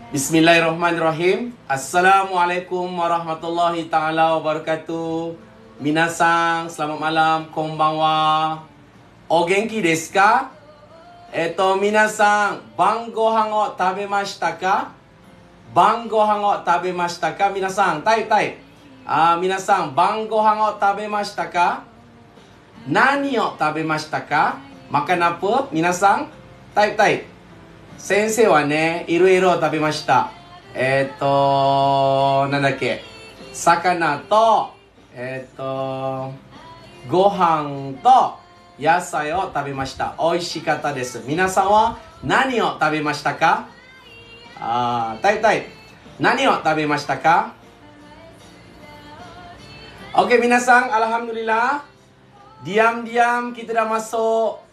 Bismillahirrahmanirrahim. Assalamualaikum warahmatullahi ta'ala wabarakatuh. Minasang, selamat malam, konbanwa. O genki desu ka? Minasang, ban gohan o tabemashita ka? Ban gohan o tabemashita ka? Minasang, type. Minasang, ban gohan o tabemashita ka? Nani o tabemashita ka? Makan apa? Minasang, type. Sensei wa ne, iroiro tabemashita. Nandake? Sakana to, gohan to, yasai o tabemashita. Oishikata desu. Minasan wa nani o tabemashita ka? Type. Nani o tabemashita ka? Oke, minasang, alhamdulillah. Diam-diam kita dah masuk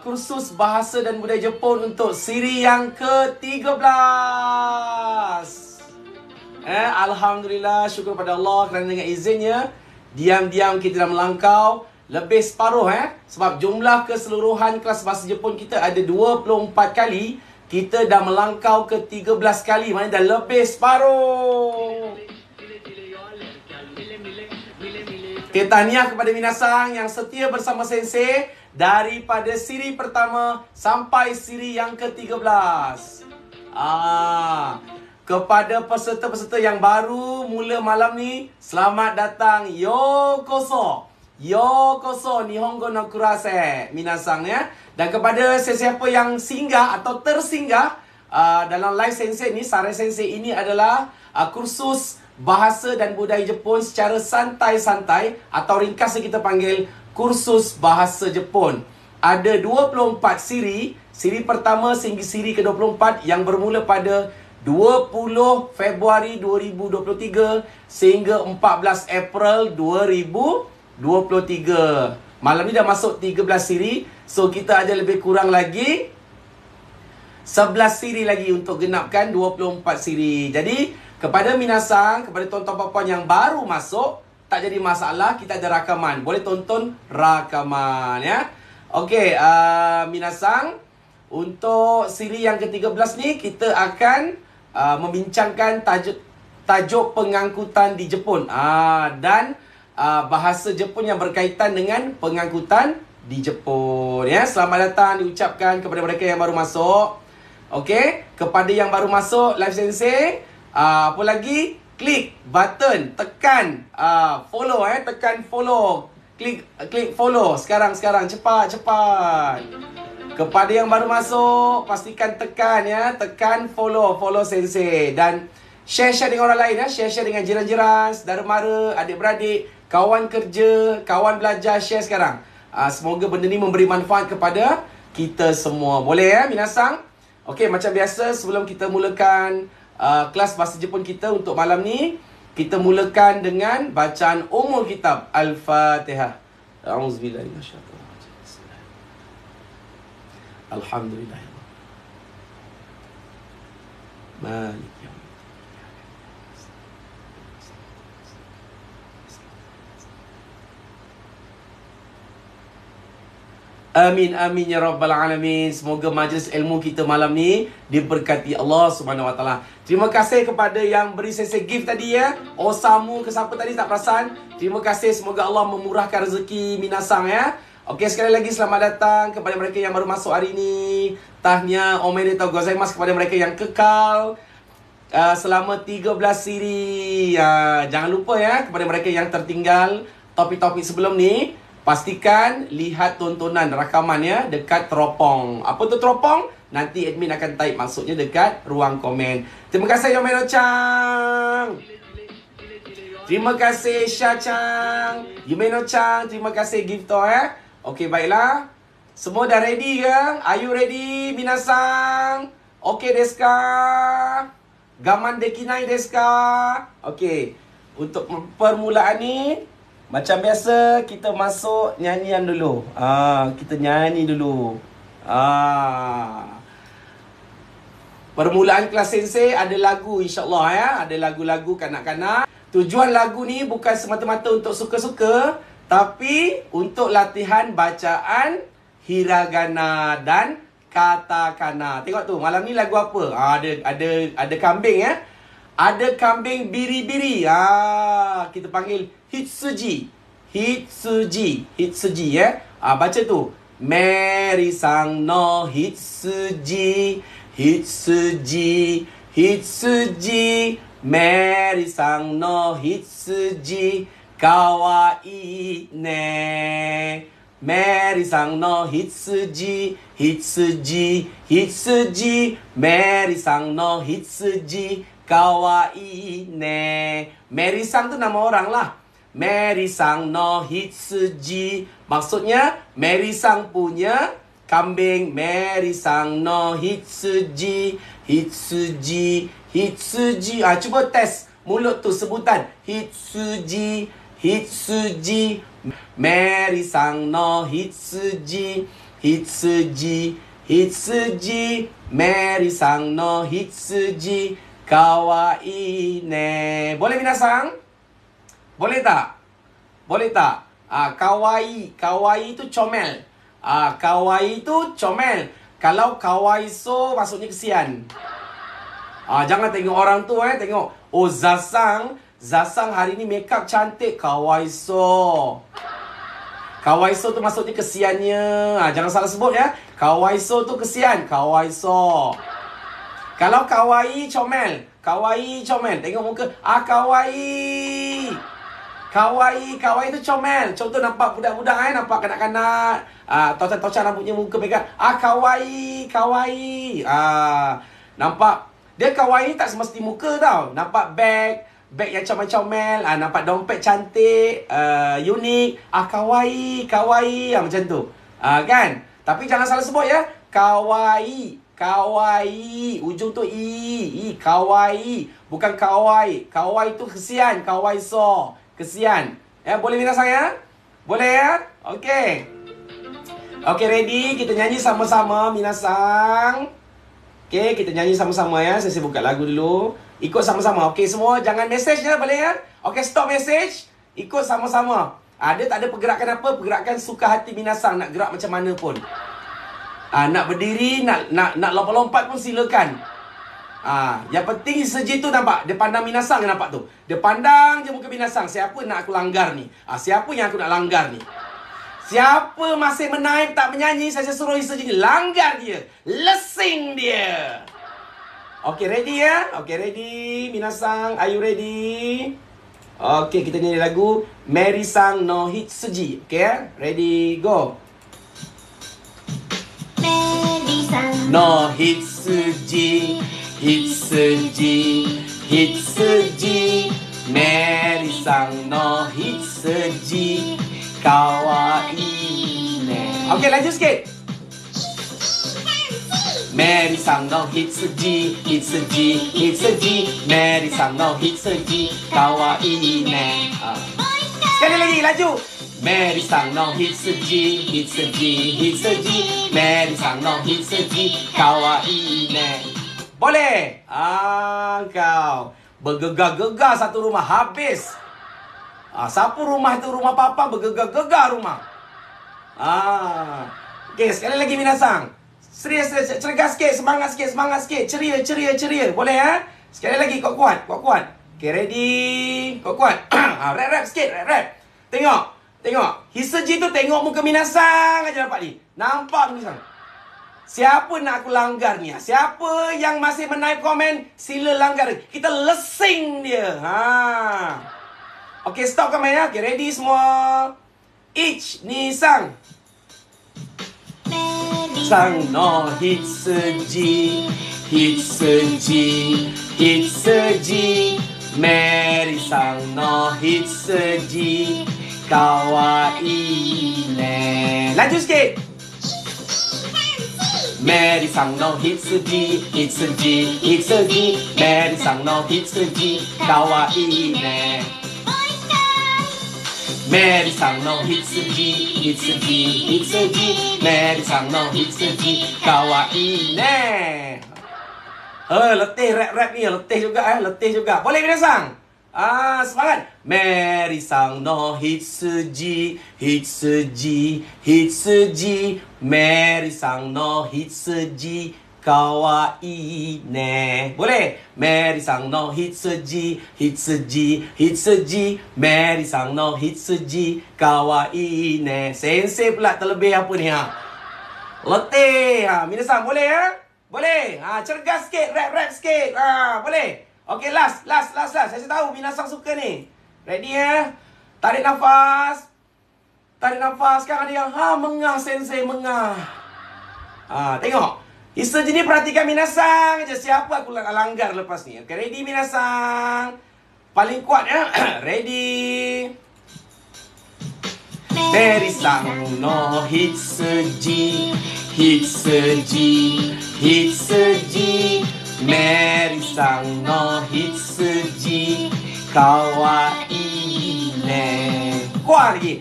kursus bahasa dan budaya Jepun untuk siri yang ke-13. Alhamdulillah, syukur pada Allah kerana dengan izinnya diam-diam kita dah melangkau lebih separuh sebab jumlah keseluruhan kelas bahasa Jepun kita ada 24 kali. Kita dah melangkau ke 13 kali, maknanya dah lebih separuh. Okay, tahniah kepada minasang yang setia bersama Sensei daripada siri pertama sampai siri yang ke-13. Kepada peserta-peserta yang baru mula malam ni, selamat datang. Yokoso Nihongo no Kurase minasang ya. Dan kepada sesiapa yang singgah atau tersinggah dalam live Sensei ni, Sare Sensei ini adalah kursus bahasa dan budaya Jepun secara santai-santai atau ringkasnya kita panggil kursus bahasa Jepun. Ada 24 siri. Siri pertama sehingga siri ke-24 yang bermula pada 20 Februari 2023 sehingga 14 April 2023. Malam ni dah masuk 13 siri. So kita ada lebih kurang lagi 11 siri lagi untuk genapkan 24 siri. Jadi kepada minasang, kepada tuan-tuan puan-puan yang baru masuk, tak jadi masalah, kita ada rakaman. Boleh tonton rakaman ya. Okey, minasang, untuk siri yang ke-13 ni kita akan membincangkan tajuk pengangkutan di Jepun. Dan bahasa Jepun yang berkaitan dengan pengangkutan di Jepun ya. Selamat datang diucapkan kepada mereka yang baru masuk. Okey, kepada yang baru masuk live Sensei, apa lagi? Klik button, tekan follow tekan follow. Klik follow sekarang cepat. Kepada yang baru masuk, pastikan tekan ya, tekan follow Sensei dan share dengan orang lain ya, share dengan jiran-jiran, saudara mara, adik-beradik, kawan kerja, kawan belajar, share sekarang. Semoga benda ni memberi manfaat kepada kita semua. Boleh ya minasang? Okey, macam biasa sebelum kita mulakan kelas bahasa Jepun kita untuk malam ni, kita mulakan dengan bacaan umul kitab Al-Fatihah. A'udzubillahi minasyaitonir rajim. Alhamdulillah. Malik yaumiddin. Amin ya rabbal alamin. Semoga majlis ilmu kita malam ni diberkati Allah Subhanahu wa taala. Terima kasih kepada yang beri Sensei gift tadi ya. Osamu ke siapa tadi tak perasan. Terima kasih, semoga Allah memurahkan rezeki minasang ya. Okey, sekali lagi selamat datang kepada mereka yang baru masuk hari ini. Tahniah omedetou gozaimasu kepada mereka yang kekal selama 13 siri. Jangan lupa ya, kepada mereka yang tertinggal topik-topik sebelum ni, pastikan lihat tontonan rakamannya dekat teropong. Apa tu teropong? Nanti admin akan type maksudnya dekat ruang komen. Terima kasih Yomeno-chan. Terima kasih Sha-chan. Yumeno-chan, terima kasih Gifto ya. Okey, baiklah. Semua dah ready ke? Are you ready minasang? Okey desu ka? Gaman dekinai desu ka? Okey. Untuk permulaan ni, macam biasa, kita masuk nyanyian dulu. Kita nyanyi dulu. Permulaan kelas Sensei ada lagu insyaAllah ya. Ada lagu-lagu kanak-kanak. Tujuan lagu ni bukan semata-mata untuk suka-suka, tapi untuk latihan bacaan hiragana dan katakana. Tengok tu, malam ni lagu apa? Ada kambing ya. Ada kambing biri-biri. Kita panggil Hitsuji. Hitsuji ya. Baca tu. Mary sang no Hitsuji. Mary sang no Hitsuji. Kawaii ne. Mary sang no Hitsuji. Mary sang no Hitsuji. Kawaii ne. Mary sang tu nama orang lah. Mary sang no Hitsuji. Maksudnya Mary sang punya kambing. Mary sang no Hitsuji. Cuba test mulut tu sebutan. Hitsuji. Mary sang no Hitsuji. Mary sang no Hitsuji. Kawaii ne. Boleh minasang? Boleh tak? Kawaii tu comel. Kawaii tu comel. Kalau kawaiso maksudnya kesian. Jangan tengok orang tu tengok. Oh Zasang hari ni make up cantik. Kawaiso tu maksudnya kesiannya. Jangan salah sebut ya. Kawaiso tu kesian. Kawaiso. Kalau kawaii comel. Tengok muka. Kawaii tu comel. Contoh nampak budak-budak nampak kanak-kanak. Tocak-tocak rambutnya muka pegang. Kawaii. Nampak. Dia kawaii tak semesti muka tau. Nampak bag yang comel-comel. Nampak dompet cantik. Unik. Kawaii. Macam tu. Kan? Tapi jangan salah sebut ya. Kawaii. Ujung tu i. Kawaii. Bukan kawai. Kawai tu kesian. Kawaiso. Kesian. Boleh minasang ya? Boleh ya? Okey, ready? Kita nyanyi sama-sama minasang. Okey, kita nyanyi sama-sama ya. Saya buka lagu dulu. Ikut sama-sama. Okey, semua jangan message ya, boleh ya? Okey, stop message. Ikut sama-sama. Dia tak ada pergerakan apa, pergerakan suka hati minasang. Nak gerak macam mana pun. Nak berdiri, nak lompat-lompat pun silakan. Yang penting seji tu nampak. Dia pandang minasang, nampak tu. Dia pandang je muka minasang. Siapa nak aku langgar ni? Siapa yang aku nak langgar ni? Siapa masih menaip tak menyanyi, saya suruh seji ni langgar dia. Lesing dia. Okey, ready ya? Okey, ready. Minasang, are you ready? Okey, kita nyanyi lagu Mary sang no Hitsuji. Okey ya? Ready, go. No Hitsuji. Mary sang no Hitsuji. Kawaii ne. Okey, lanjut sikit. Mary sang no Hitsuji. Mary sang no Hitsuji. Kawaii ne. Sekali lagi, laju. Mary sang no Hitsuji. Mary sang no Hitsuji. Kawaii ne. Boleh? Kau bergegar-gegar satu rumah habis. Siapa rumah tu? Rumah papa bergegar-gegar rumah. Okey, sekali lagi minasang. Serius, cergas sikit, semangat sikit. Ceria. Boleh ya? Sekali lagi, kuat. Okey, ready? Kuat. Rap sikit, rap. Tengok. Hitsuji tu tengok muka minasang aja nampak ni. Nampak minasang. Siapa nak aku langgar ni? Siapa yang masih menaip komen, sila langgar. Kita lesing dia. Okey, stop komen ya. Okey, ready semua. Ich, ni sang. Sang no Hitsuji. Mary sang no Hitsuji. Kawaii ne. Lanjut sikit. Mary sang no Hitsuji. Mary sang no Hitsuji. Kawaii ne. Mary sang no Hitsuji. Mary sang no Hitsuji. Kawaii ne. Letih rap ni, letih juga. Boleh minasang? Semangat. Mary sang no hitsuji, hitsuji, hitsuji. Mary sang no hitsuji, kawaii ne. Boleh? Mary sang no hitsuji, hitsuji, hitsuji. Mary sang no hitsuji, kawaii ne. Sensei pula terlebih apa ni letih. Minasan boleh Boleh. Cergas sikit, rap sikit. Boleh. Okey, last. Saya tahu Minasan suka ni. Ready Tarik nafas. Sekarang ada yang mengah sensei, mengah. Tengok. Hitsuji ni perhatikan Minasan je. Siapa aku langgar lepas ni. Okey, ready Minasan. Paling kuat Ready. Mary sang no hitsuji, hitsuji, hitsuji. Mary sang no hitsuji, kawaii ne. Kuat lagi.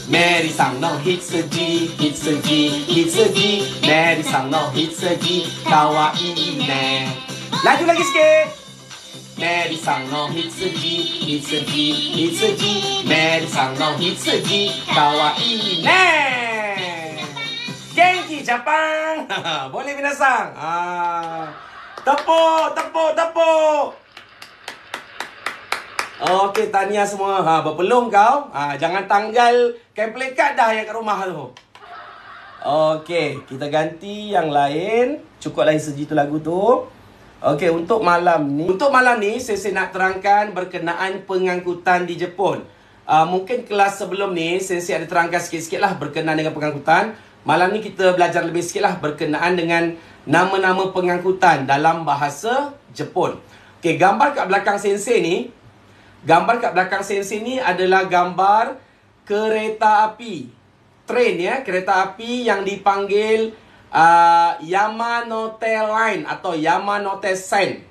Mary sang no hitsuji, hitsuji, hitsuji. Mary sang no hitsuji, kawaii ne. Laju lagi sikit. Mary sang no hitsuji, hitsuji, hitsuji. Mary sang no hitsuji, kawaii ne. Genki Jepang. Boleh Minasan. Tepuk. Okey, tahniah semua. Berpelung kau. Jangan tanggal template card dah yang kat rumah tu. Okey, kita ganti yang lain. Cukuplah Hitsuji tu lagu tu. Okey, untuk malam ni saya nak terangkan berkenaan pengangkutan di Jepun. Mungkin kelas sebelum ni saya ada terangkan sikit-sikit lah berkenaan dengan pengangkutan. Malam ni kita belajar lebih sikit lah berkenaan dengan nama-nama pengangkutan dalam bahasa Jepun. Okey, gambar kat belakang sensei ni. Gambar kat belakang sensei ni adalah gambar kereta api. Train kereta api yang dipanggil Yamanote Line atau Yamanote Sen.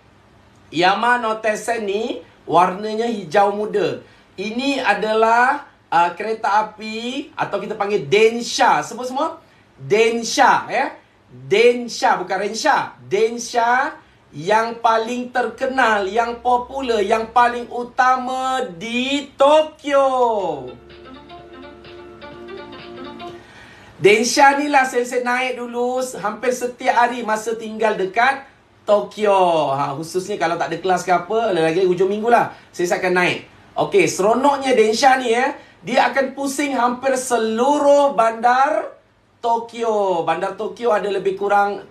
Yamanote Sen ni warnanya hijau muda. Ini adalah kereta api atau kita panggil Densha. Sebut semua. Densha Densha bukan Rensha. Densha yang paling terkenal, yang popular, yang paling utama di Tokyo. Densha ni lah saya naik dulu hampir setiap hari masa tinggal dekat Tokyo. Khususnya kalau tak ada kelas ke apa, lagi hujung minggu lah saya akan naik. Okey, seronoknya Densha ni dia akan pusing hampir seluruh bandar Tokyo. Bandar Tokyo ada lebih kurang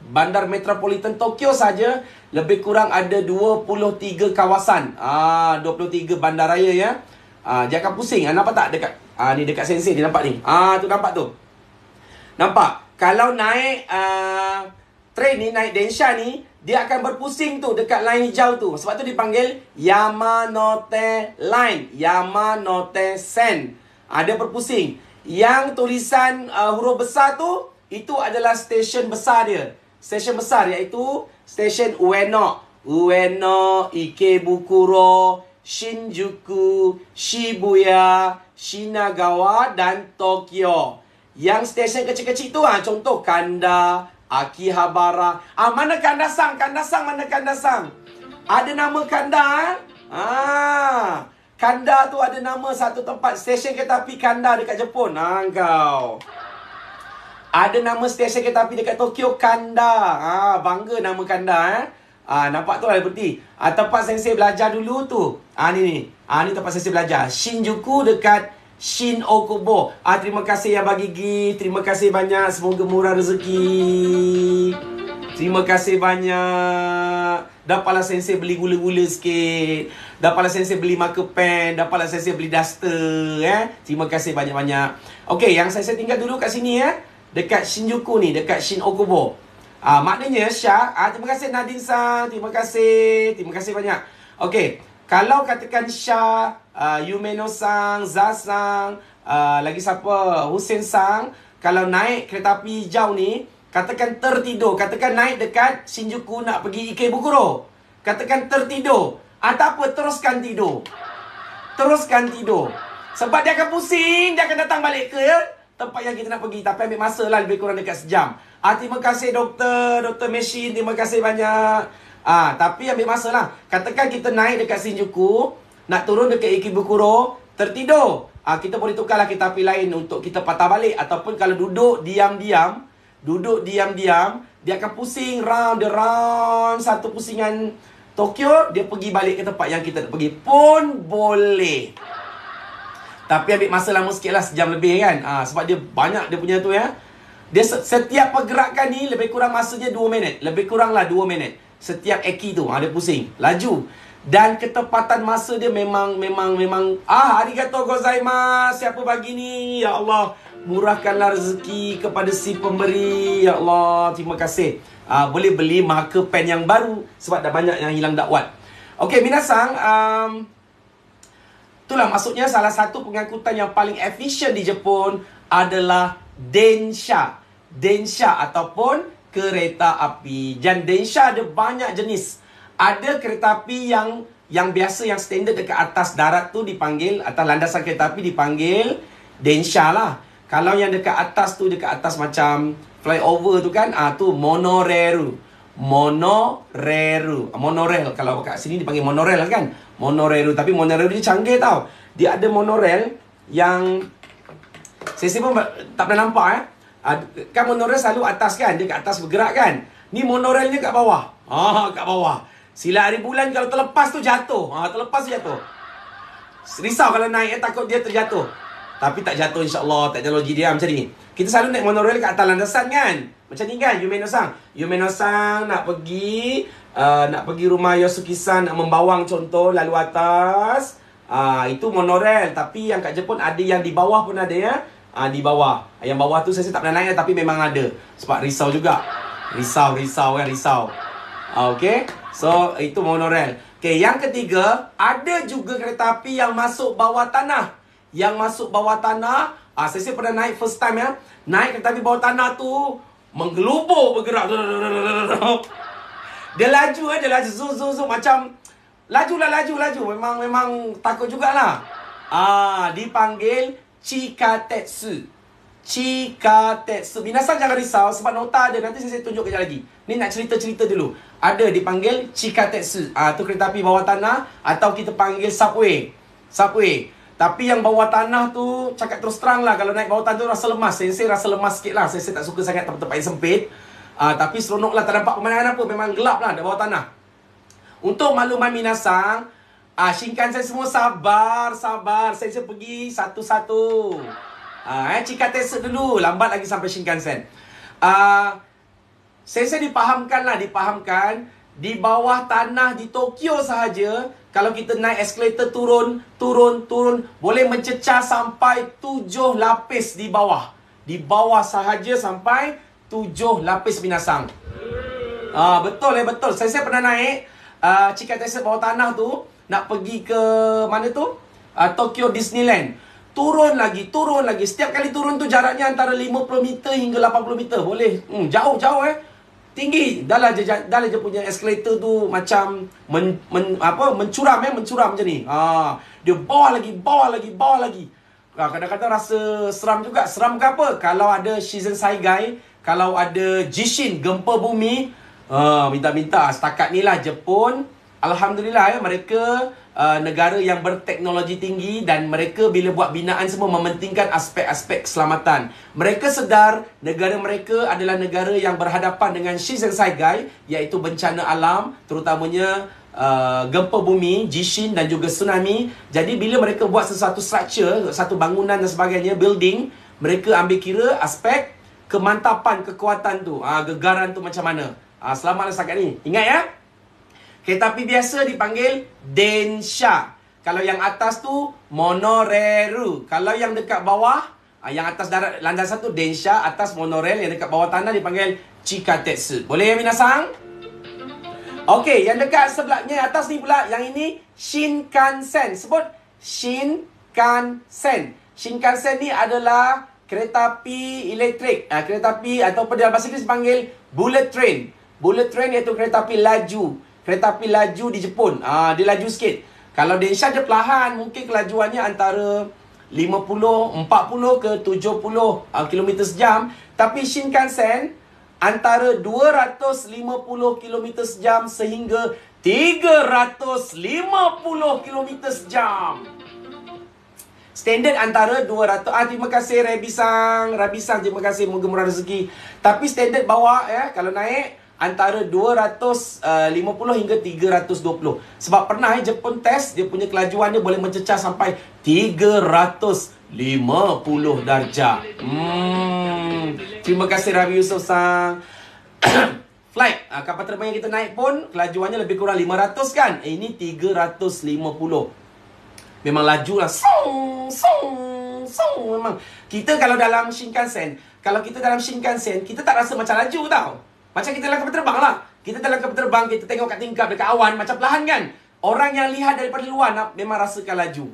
bandar metropolitan Tokyo saja lebih kurang ada 23 kawasan. 23 bandaraya dia akan pusing. Nampak tak dekat ni dekat sensei dia nampak ni. Tu nampak tu. Nampak? Kalau naik train ni, naik Densha ni, dia akan berpusing tu dekat line hijau tu. Sebab tu dipanggil Yamanote Line, Yamanote Sen. Dia berpusing. Yang tulisan huruf besar tu, itu adalah stesen besar dia. Stesen besar iaitu stesen Ueno. Ueno, Ikebukuro, Shinjuku, Shibuya, Shinagawa dan Tokyo. Yang stesen kecil-kecil tu contoh Kanda, Akihabara. Mana Kandasang? Mana Kandasang? Ada nama Kanda Kanda tu ada nama satu tempat stesen kereta api Kanda dekat Jepun. Kau. Ada nama stesen kereta api dekat Tokyo Kanda. Bangga nama Kanda nampak tu lah berarti. Tempat sensei belajar dulu tu. Ni tempat sensei belajar. Shinjuku dekat Shin Okubo. Terima kasih yang bagi gift. Terima kasih banyak. Semoga murah rezeki. Terima kasih banyak. Dapatlah sensei beli gula-gula sikit. Dapatlah sensei beli marker pen. Dapatlah sensei beli duster. Terima kasih banyak-banyak. Okey, yang saya tinggal dulu kat sini dekat Shinjuku ni, dekat Shin Okubo. Maknanya Syah. Terima kasih Nadine-san. Terima kasih banyak. Okey, kalau katakan Syah, Yumeno-san, Za-san, lagi siapa? Hussein-san, kalau naik kereta api hijau ni, katakan tertidur. Katakan naik dekat Shinjuku nak pergi Ikebukuro. Katakan tertidur. Tak apa, teruskan tidur. Teruskan tidur. Sebab dia akan pusing. Dia akan datang balik ke tempat yang kita nak pergi. Tapi ambil masa lah lebih kurang dekat sejam. Terima kasih doktor. Doktor Meshin. Terima kasih banyak. Tapi ambil masa lah. Katakan kita naik dekat Shinjuku, nak turun dekat Ikebukuro, tertidur. Kita boleh tukarlah kereta api lain untuk kita patah balik. Ataupun kalau duduk diam-diam, dia akan pusing round the round satu pusingan Tokyo, dia pergi balik ke tempat yang kita nak pergi pun boleh. Tapi ambil masa lama sikit lah, sejam lebih kan. Sebab dia banyak dia punya tu ya. Dia setiap pergerakan ni lebih kurang masanya 2 minit. Lebih kurang lah 2 minit. Setiap eki tu, dia pusing. Laju. Dan ketepatan masa dia memang arigatou gozaimasu. Siapa bagi ni? Ya Allah, murahkanlah rezeki kepada si pemberi. Ya Allah, terima kasih. Boleh beli marker pen yang baru sebab dah banyak yang hilang dakwat. Okey, minasang, itulah maksudnya salah satu pengangkutan yang paling efisien di Jepun adalah Densha. Densha ataupun kereta api. Dan Densha ada banyak jenis. Ada kereta api yang biasa, yang standard dekat atas darat tu dipanggil, atas landasan kereta api dipanggil Densha lah. Kalau yang dekat atas tu, dekat atas macam flyover tu kan, tu monorail. Monorail. Kalau kat sini dipanggil monorail kan. Monorail. Tapi monorail dia canggih tau. Dia ada monorail yang saya pun tak pernah nampak kan monorail selalu atas kan. Dia kat atas bergerak kan. Ni monorailnya kat bawah. Kat bawah. Sila hari bulan kalau terlepas tu jatuh. Terlepas tu jatuh. Risau kalau naik takut dia terjatuh. Tapi tak jatuh insyaAllah. Teknologi dia macam ni. Kita selalu naik monorail kat atas landasan kan. Macam ni kan Yumeino-san nak pergi rumah Yosuke-san, nak membawang contoh lalu atas. Itu monorail. Tapi yang kat Jepun ada yang di bawah pun ada ya. Di bawah. Yang bawah tu saya tak pernah naik tapi memang ada. Sebab risau juga. Risau kan. Okay. So itu monorail. Okay, yang ketiga, ada juga kereta api yang masuk bawah tanah. Yang masuk bawah tanah, saya pernah naik first time ya. Naik kereta api bawah tanah tu menggelubur bergerak. Dia laju zoom macam laju. Memang takut jugalah. Dipanggil Chikatetsu. Minasan jangan risau sebab nota ada, nanti saya tunjuk kejap lagi. Ni nak cerita dulu. Ada dipanggil Chikatetsu. Tu kereta api bawah tanah atau kita panggil subway. Tapi yang bawah tanah tu, cakap terus terang lah, kalau naik bawah tanah tu rasa lemas. Saya rasa lemas sikit lah. Saya tak suka sangat tempat-tempat yang sempit. Tapi seronok lah, tak nampak pemandangan apa. Memang gelap lah di bawah tanah. Untuk makluman minasang, Shinkansen semua sabar. Saya pergi satu-satu. Chikatetsu dulu, lambat lagi sampai Shinkansen. Saya dipahamkan di bawah tanah di Tokyo sahaja, kalau kita naik eskalator turun, boleh mencecah sampai 7 lapis di bawah. Di bawah sahaja sampai 7 lapis minasang. Betul. Saya pernah naik Chikatetsu bawah tanah tu, nak pergi ke mana tu? Tokyo Disneyland. Turun lagi. Setiap kali turun tu jaraknya antara 50 meter hingga 80 meter. Boleh. Jauh tinggi. Dah je punya eskalator tu macam mencuram macam ni. Dia bawah lagi. Kadang-kadang rasa seram juga. Seram ke apa? Kalau ada Shizen Saigai, kalau ada Jishin, gempa bumi, minta-minta. Setakat ni lah Jepun, alhamdulillah ya, mereka negara yang berteknologi tinggi dan mereka bila buat binaan semua mementingkan aspek-aspek keselamatan. Mereka sedar negara mereka adalah negara yang berhadapan dengan Shizen Saigai, iaitu bencana alam, terutamanya gempa bumi, Jishin dan juga tsunami. Jadi bila mereka buat sesuatu structure, satu bangunan dan sebagainya, building, mereka ambil kira aspek kemantapan, kekuatan tu, gegaran tu macam mana. Selamatlah setakat ni. Ingat ya. Kereta api biasa dipanggil Densha. Kalau yang atas tu monorail. Kalau yang dekat bawah, yang atas darat landasan tu Densha, atas monorail, yang dekat bawah tanah dipanggil Chikatetsu. Boleh ya minasang? Okey, yang dekat sebelahnya atas ni pula, yang ini Shinkansen. Sebut Shinkansen. Shinkansen ni adalah kereta api elektrik. Kereta api ataupun dalam bahasa Inggeris dipanggil bullet train. Bullet train iaitu kereta api laju. Kereta api laju di Jepun. Dia laju sikit. Kalau Densha dia perlahan, mungkin kelajuannya antara 40 ke 70 km sejam. Tapi Shinkansen antara 250 km sejam sehingga 350 km sejam. Standard antara 200. Terima kasih Rabisang. Terima kasih, moga murah rezeki. Tapi standard bawah kalau naik antara 250 hingga 320. Sebab pernah Jepun test, dia punya kelajuan dia boleh mencecah sampai 350 darjah. Terima kasih Rabi Yusof sang. Flight kapal terbang yang kita naik pun kelajuannya lebih kurang 500 kan. Ini 350. Memang laju lah. Memang. Kita kalau dalam Shinkansen, kita tak rasa macam laju tau. Macam kita dalam kapal terbang lah. Kita dalam kapal terbang, kita tengok kat tingkap dekat awan macam perlahan kan. Orang yang lihat daripada luar memang rasakan laju.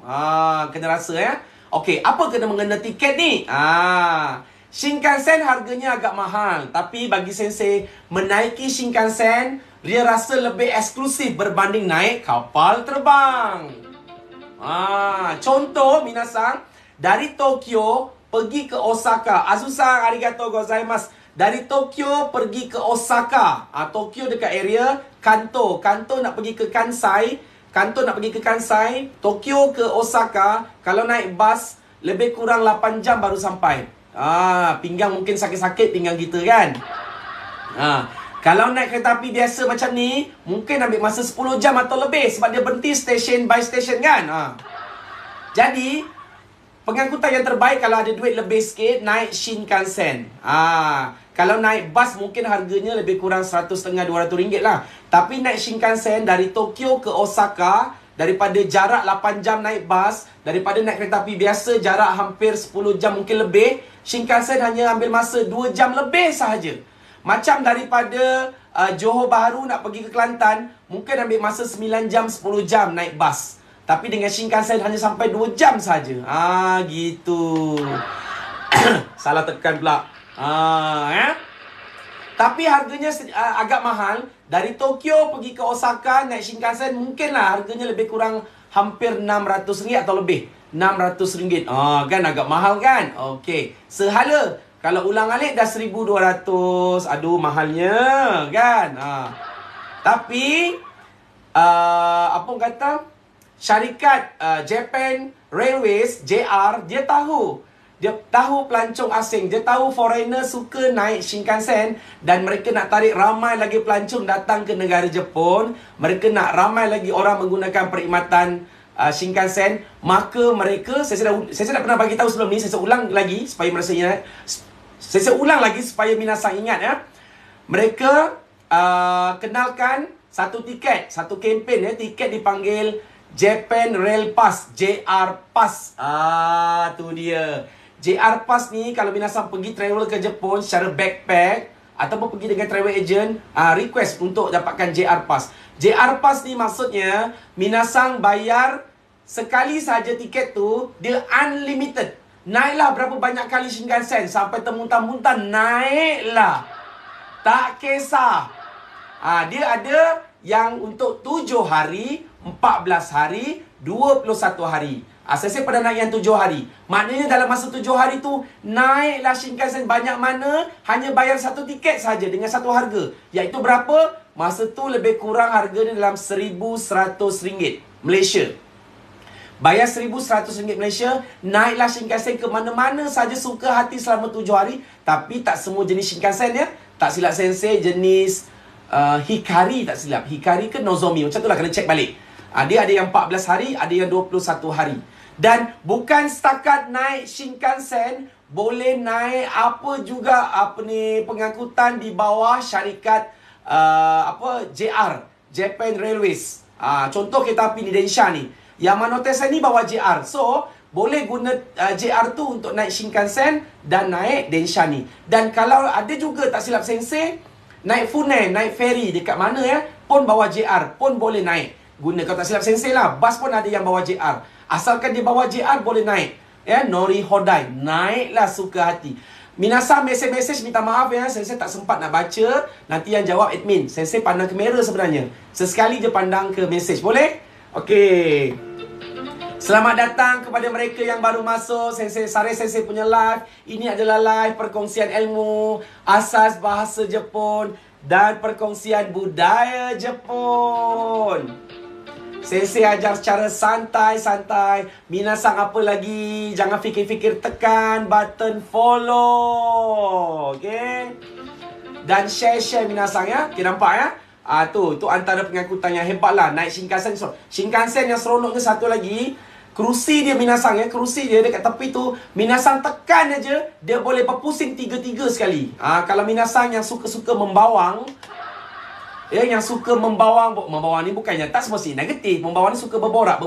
Kena rasa Okey, apa kena mengena tiket ni? Shinkansen harganya agak mahal, tapi bagi sensei, menaiki Shinkansen dia rasa lebih eksklusif berbanding naik kapal terbang. Contoh minasang, dari Tokyo pergi ke Osaka. Azusa arigatou gozaimasu. Dari Tokyo pergi ke Osaka. Tokyo dekat area Kanto. Kanto nak pergi ke Kansai. Tokyo ke Osaka, kalau naik bas lebih kurang 8 jam baru sampai. Pinggang mungkin sakit-sakit pinggang kita kan. Kalau naik kereta api biasa macam ni, mungkin ambil masa 10 jam atau lebih. Sebab dia berhenti station by station kan. Jadi pengangkutan yang terbaik kalau ada duit lebih sikit, naik Shinkansen. Kalau naik bas mungkin harganya lebih kurang 150-200 ringgit lah. Tapi naik Shinkansen dari Tokyo ke Osaka, daripada jarak 8 jam naik bas, daripada naik kereta api biasa jarak hampir 10 jam mungkin lebih, Shinkansen hanya ambil masa 2 jam lebih sahaja. Macam daripada Johor Bahru nak pergi ke Kelantan, mungkin ambil masa 9 jam 10 jam naik bas. Tapi dengan Shinkansen hanya sampai 2 jam saja. Gitu. Salah tekan pula. Tapi harganya agak mahal. Dari Tokyo pergi ke Osaka naik Shinkansen, mungkinlah harganya lebih kurang hampir RM600 atau lebih. RM600. Kan agak mahal kan? Okey. Sehala kalau ulang alik dah 1,200. Aduh, mahalnya kan? Tapi apa orang kata? Syarikat Japan Railways, JR, dia tahu pelancong asing. Dia tahu foreigner suka naik Shinkansen. Dan mereka nak tarik ramai lagi pelancong datang ke negara Jepun. Mereka nak ramai lagi orang menggunakan perkhidmatan Shinkansen. Maka mereka, saya dah pernah bagi tahu sebelum ni, saya ulang lagi supaya merasa ingat. Saya ulang lagi supaya minasang ingat Mereka kenalkan satu tiket, satu kempen tiket dipanggil Japan Rail Pass, JR Pass. Tu dia. JR Pass ni kalau minasang pergi travel ke Jepun secara backpack ataupun pergi dengan travel agent, request untuk dapatkan JR Pass. JR Pass ni maksudnya minasang bayar sekali saja tiket tu, dia unlimited. Naiklah berapa banyak kali Shinkansen sampai termuntah-muntah, naiklah. Tak kisah. Dia ada yang untuk 7 hari, 14 hari, 21 hari. Saya pada naik yang 7 hari. Maknanya dalam masa 7 hari tu, naiklah Shinkansen banyak mana, hanya bayar satu tiket saja dengan satu harga. Iaitu berapa? Masa tu lebih kurang harganya dalam RM1,100 Malaysia. Bayar RM1,100 Malaysia, naiklah Shinkansen ke mana-mana saja suka hati selama 7 hari. Tapi tak semua jenis Shinkansen Tak silap sensei, jenis Hikari tak silap. Hikari ke Nozomi, macam tu lah, kena cek balik. Dia ada yang 14 hari, ada yang 21 hari. Dan bukan setakat naik Shinkansen, boleh naik apa juga pengangkutan di bawah syarikat JR, Japan Railways. Contoh kereta api ni Densha ni. Yamanote Sen ni bawa JR. So, boleh guna JR tu untuk naik Shinkansen dan naik Densha ni. Dan kalau ada juga tak silap sensei, naik Funen, naik ferry dekat mana pun bawa JR, pun boleh naik. Guna, kalau tak silap sensei lah, bas pun ada yang bawa JR. Asalkan dia bawa JR, boleh naik. Nori Hodai, naiklah suka hati. Minasang mesej-mesej minta maaf sensei tak sempat nak baca. Nanti yang jawab admin. Sensei pandang kamera sebenarnya. Sesekali je pandang ke mesej, boleh? Okey. Selamat datang kepada mereka yang baru masuk Sensei Sare Sensei punya live. Ini adalah live perkongsian ilmu, asas bahasa Jepun dan perkongsian budaya Jepun. Sensei ajar secara santai-santai. Minasang apa lagi? Jangan fikir-fikir, tekan button follow. Okay? Dan share-share minasang ya. Okay, nampak ya? Tu antara pengangkutan yang hebat lah. Naik Shinkansen. Shinkansen yang seronoknya satu lagi, kerusi dia minasang ya. Kerusi dia dekat tepi tu, minasang tekan aja, dia boleh berpusing tiga-tiga sekali. Kalau minasang yang suka-suka membawang, yang suka membawang ni bukannya tak semestinya negatif. Membawang ni suka berborak.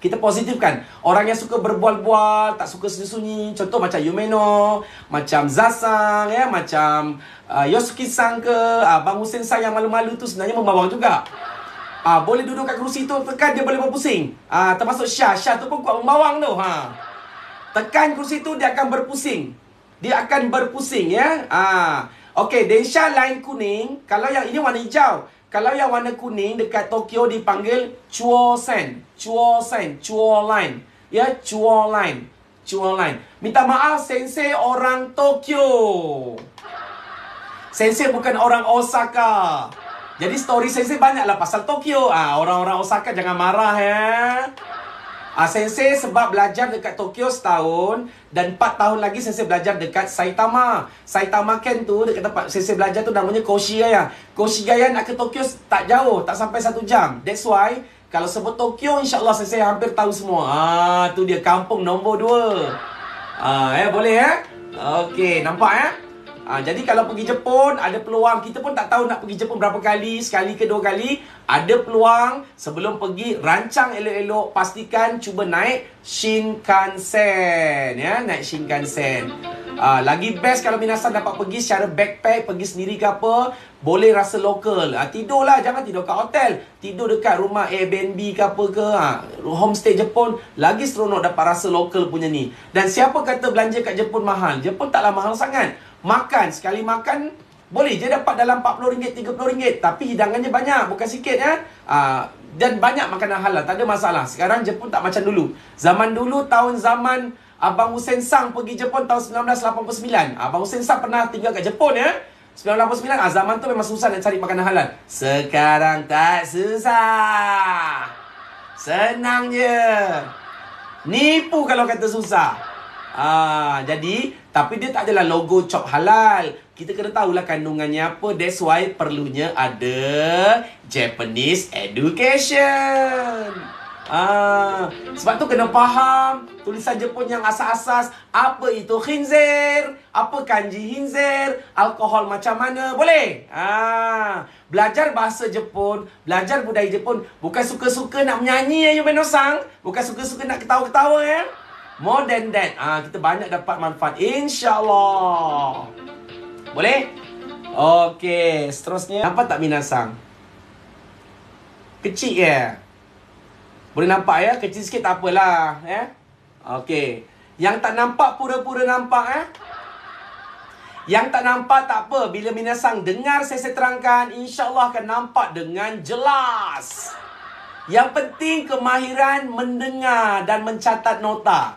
Kita positifkan. Orang yang suka berbual-bual, tak suka sunyi-sunyi. Contoh macam Yumeno, macam Zasang, macam Yosuke-san ke, Bang Hussein-san yang malu-malu tu sebenarnya membawang juga. Boleh duduk kat kerusi tu, tekan dia boleh berpusing. Termasuk Syah. Syah tu pun kuat membawang tu. Tekan kerusi tu, dia akan berpusing. Dia akan berpusing ya. Okey, Densha line kuning. Kalau yang ini warna hijau. Kalau yang warna kuning dekat Tokyo dipanggil Chuo-sen. Chuo-sen. Chuo line. Ya, Chuo line. Chuo line. Minta maaf, Sensei orang Tokyo. Sensei bukan orang Osaka. Jadi story Sensei banyaklah pasal Tokyo. Orang-orang Osaka jangan marah ya. Sensei sebab belajar dekat Tokyo setahun dan 4 tahun lagi Sensei belajar dekat Saitama. Saitama Ken tu dekat tempat Sensei belajar tu namanya Koshigaya. Koshigaya nak ke Tokyo tak jauh, tak sampai 1 jam. That's why kalau sebut Tokyo, insyaAllah Sensei hampir tahu semua. Tu dia kampung nombor 2. Boleh ya? Okey, nampak ya? Jadi kalau pergi Jepun, ada peluang. Kita pun tak tahu nak pergi Jepun berapa kali. Sekali ke 2 kali. Ada peluang. Sebelum pergi, rancang elok-elok. Pastikan cuba naik Shinkansen. Ya, naik Shinkansen. Lagi best kalau minasang dapat pergi secara backpack. Pergi sendiri ke apa. Boleh rasa lokal. Tidurlah. Jangan tidur kat hotel. Tidur dekat rumah Airbnb ke apa ke. Homestay Jepun. Lagi seronok dapat rasa lokal punya ni. Dan siapa kata belanja kat Jepun mahal? Jepun taklah mahal sangat. Makan, sekali makan boleh je dapat dalam RM40, RM30. Tapi hidangannya banyak, bukan sikit ya. Dan banyak makanan halal, tak ada masalah. Sekarang Jepun tak macam dulu. Zaman dulu, zaman Abang Hussein Sang pergi Jepun tahun 1989. Abang Hussein Sang pernah tinggal kat Jepun ya. 1989, zaman tu memang susah nak cari makanan halal. Sekarang tak susah. Senang je. Nipu kalau kata susah. Jadi, tapi dia tak adalah logo cop halal. Kita kena tahulah kandungannya apa. That's why perlunya ada Japanese education. Sebab tu kena faham tulisan Jepun yang asas-asas. Apa itu khinzir? Apa kanji khinzir? Alkohol macam mana? Boleh? Belajar bahasa Jepun, belajar budaya Jepun. Bukan suka-suka nak menyanyi ya, Yumeno-san. Bukan suka-suka nak ketawa-ketawa ya. More than that, kita banyak dapat manfaat, insyaAllah. Boleh? Okey, seterusnya. Nampak tak minasang? Kecil ya? Boleh nampak ya? Kecil sikit tak apalah ya? Okey. Yang tak nampak, pura-pura nampak ya? Yang tak nampak tak apa. Bila minasang dengar saya terangkan, insyaAllah akan nampak dengan jelas. Yang penting kemahiran mendengar dan mencatat nota.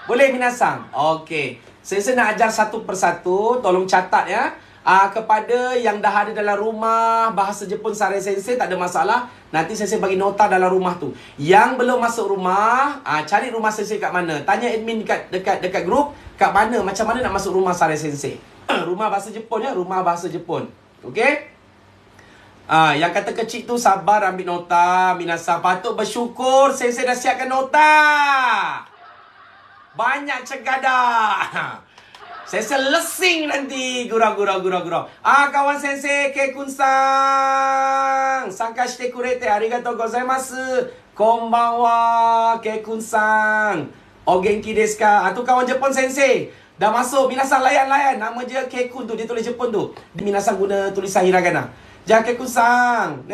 Boleh minasang? Okey. Saya nak ajar satu persatu. Tolong catat ya. Kepada yang dah ada dalam rumah bahasa Jepun Sare Sensei, tak ada masalah. Nanti Sensei bagi nota dalam rumah tu. Yang belum masuk rumah, cari rumah Sensei kat mana. Tanya admin dekat grup, kat mana, macam mana nak masuk rumah Sare Sensei. Rumah bahasa Jepun ya, rumah bahasa Jepun. Okey? Yang kata kecil tu sabar ambil nota. Minasang patut bersyukur Sensei dah siapkan nota. Banyak cegadak. Sensei lesing nanti. Gurau. Kawan Sensei, Kei-kun-san. Sanka shite kurete arigatou gozaimasu. Konbanwa, Kei-kun-san. O genki desu ka? Tu kawan Jepun Sensei. Dah masuk. Minasang layan. Nama dia Kei-kun tu. Dia tulis Jepun tu. Minasang guna tulisan hiragana. Jakei-kun-san,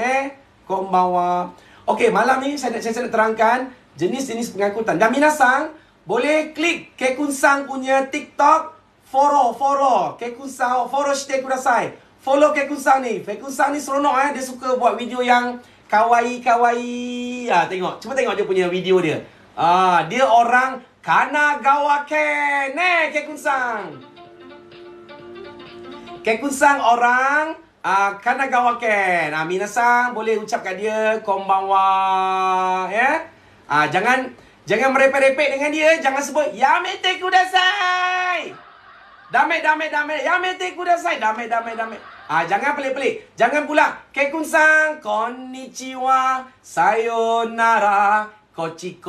konbanwa. Okey, malam ni saya nak terangkan jenis-jenis pengangkutan. Dan minasang boleh klik Kei-kun-san punya TikTok, follow Kei-kun-san, follow shite kudasai. Follow Kei-kun-san ni. Kei-kun-san ni seronok dia suka buat video yang kawaii. Tengok. Cuba tengok dia punya video dia. Dia orang Kanagawa Ken. Kekun-san. Kekun-san orang Kanagawa Ken. Minasan boleh ucap kat dia konbanwa, ya. Jangan merepek-repek dengan dia. Jangan sebut yamete kudasai. Dame. Yamete kudasai. Dame. Jangan pelik-pelik. Jangan pula Kekun-san konnichiwa sayonara kochi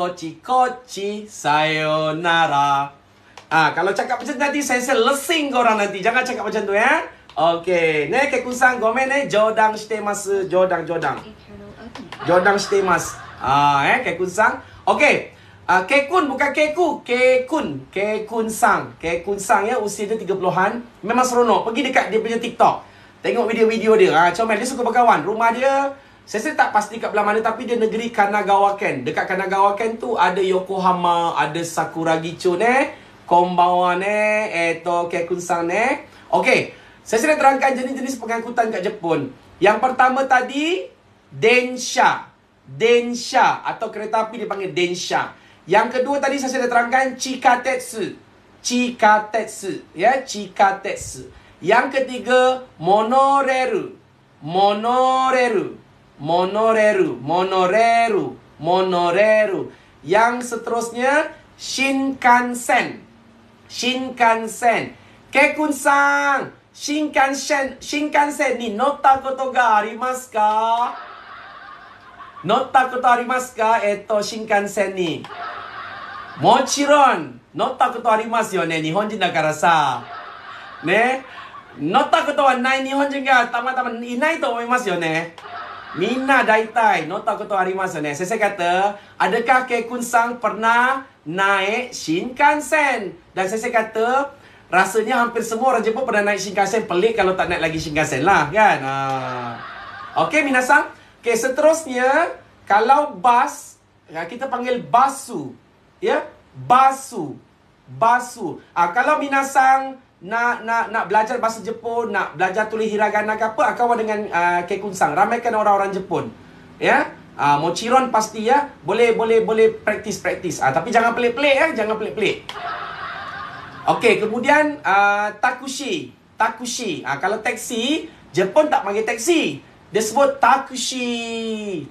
sayonara. Kalau cakap macam tu nanti saya lesing korang nanti. Jangan cakap macam tu, ya. Okey. Kekun-san gomen jodang shitemasu. Jodang shitemasu. Kekun-san. Okey. Kekun bukan keku. Kekun-san. Kekun-san, ya, usia dia 30-an. Memang seronok. Pergi dekat dia punya TikTok. Tengok video-video dia. Comel. Dia suka berkawan. Rumah dia, saya tak pasti kat belah mana, tapi dia negeri Kanagawa Ken. Dekat Kanagawa Ken tu ada Yokohama, ada Sakuragicho konbanwa Kekun-san Okey. Saya sudah terangkan jenis-jenis pengangkutan kat Jepun. Yang pertama tadi, Densha atau kereta api dipanggil Densha. Yang kedua tadi saya sudah terangkan Chikatetsu, ya, Chikatetsu. Yang ketiga, monorail. Yang seterusnya, Shinkansen. Kekun-san, Shinkansen ni notta koto ga arimasu ka? Notta koto arimasu ka? Shinkansen ni. Mochiron, notta koto arimasu yo ne, Nihonjin dakara sa. Notta koto wa nai Nihonjin ga tamata-tama inai to omoimasu yo ne. Minna daitai notta koto arimasu yo ne. Saya kata, adakah Kekun-san pernah naik Shinkansen? Dan saya kata, rasanya hampir semua orang Jepun pernah naik Shinkansen. Pelik kalau tak naik lagi Shinkansen lah, kan? Okey, minasan. Okey, seterusnya, kalau bas, kita panggil basu. Ya, basu. Kalau minasan nak belajar bahasa Jepun, nak belajar tulis hiragana ke apa, kawan dengan Kekun-san. Ramaikan orang-orang Jepun. Ya, mochiron pasti, ya. Boleh praktis. Tapi jangan pelik-pelik, ya. Jangan pelik-pelik. Okey, kemudian takushi. Kalau taksi, Jepun tak panggil taksi. Dia sebut takushi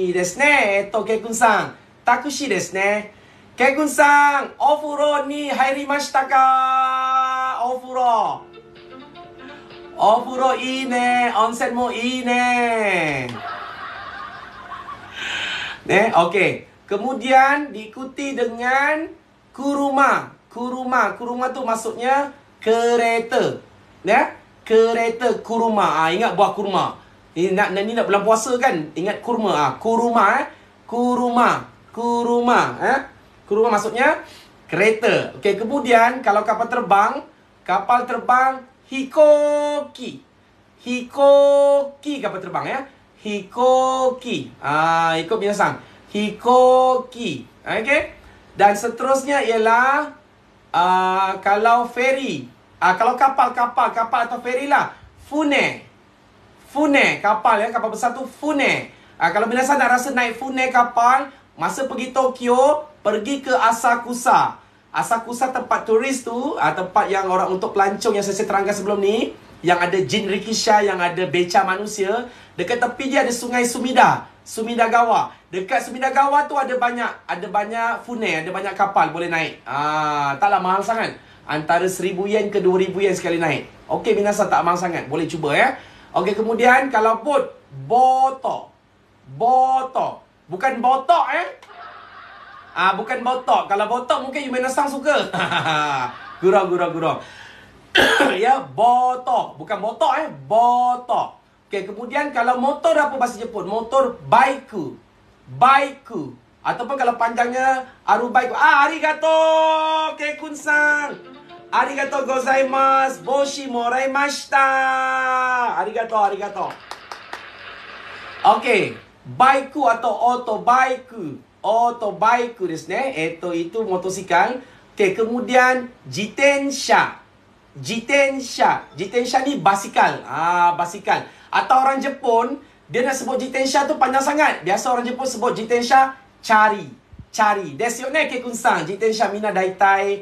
desu ne. Kekun-san. Takushi desu ne. Kekun-san, ofuro ni hairimashita ka? Ofuro ii ne. Onsen mo ii ne. Okey. Kemudian diikuti dengan kuruma tu maksudnya kereta. Ya? Kereta kuruma. Ingat buah kurma. Ini nak bulan puasa kan? Ingat kurma. Kuruma. Kuruma maksudnya kereta. Okey, kemudian kalau kapal terbang hikoki kapal terbang, ya. Hikoki. Ikut minasan. Hikoki. Okey. Dan seterusnya ialah kalau feri, kalau kapal atau feri lah, fune kapal, ya, kapal besar tu fune. Kalau minasan nak rasa naik fune kapal, masa pergi Tokyo, pergi ke Asakusa. Asakusa tempat turis tu, tempat yang orang untuk pelancong yang saya terangkan sebelum ni, yang ada jinrikisha, yang ada beca manusia. Dekat tepi dia ada sungai Sumidagawa. Dekat Sumidagawa tu ada banyak fune, ada banyak kapal boleh naik. Taklah mahal sangat. Antara 1,000 yen ke 2,000 yen sekali naik. Okey, minasan tak mahal sangat. Boleh cuba, ya. Okey, kemudian kalau boat, boto. Bukan botok, bukan botok. Kalau botok mungkin minasan suka. Gurau. Ya, boto. Bukan botok, boto. Okey, kemudian kalau motor apa bahasa Jepun? Motor baiku. Ataupun kalau panjangnya arubaiku. Arigato, Kekun-san. Arigato gozaimasu. Boshi moraimashita. Arigato. Okey, baiku atau otobaiku desu ne. Itu motosikal. Okey, kemudian jitensha ni basikal. Basikal. Atau orang Jepun, dia nak sebut jitensha tu panjang sangat. Biasa orang Jepun sebut jitensha cari. Cari. Desu yo ne, Kekun-san. Jitensha mina daitai,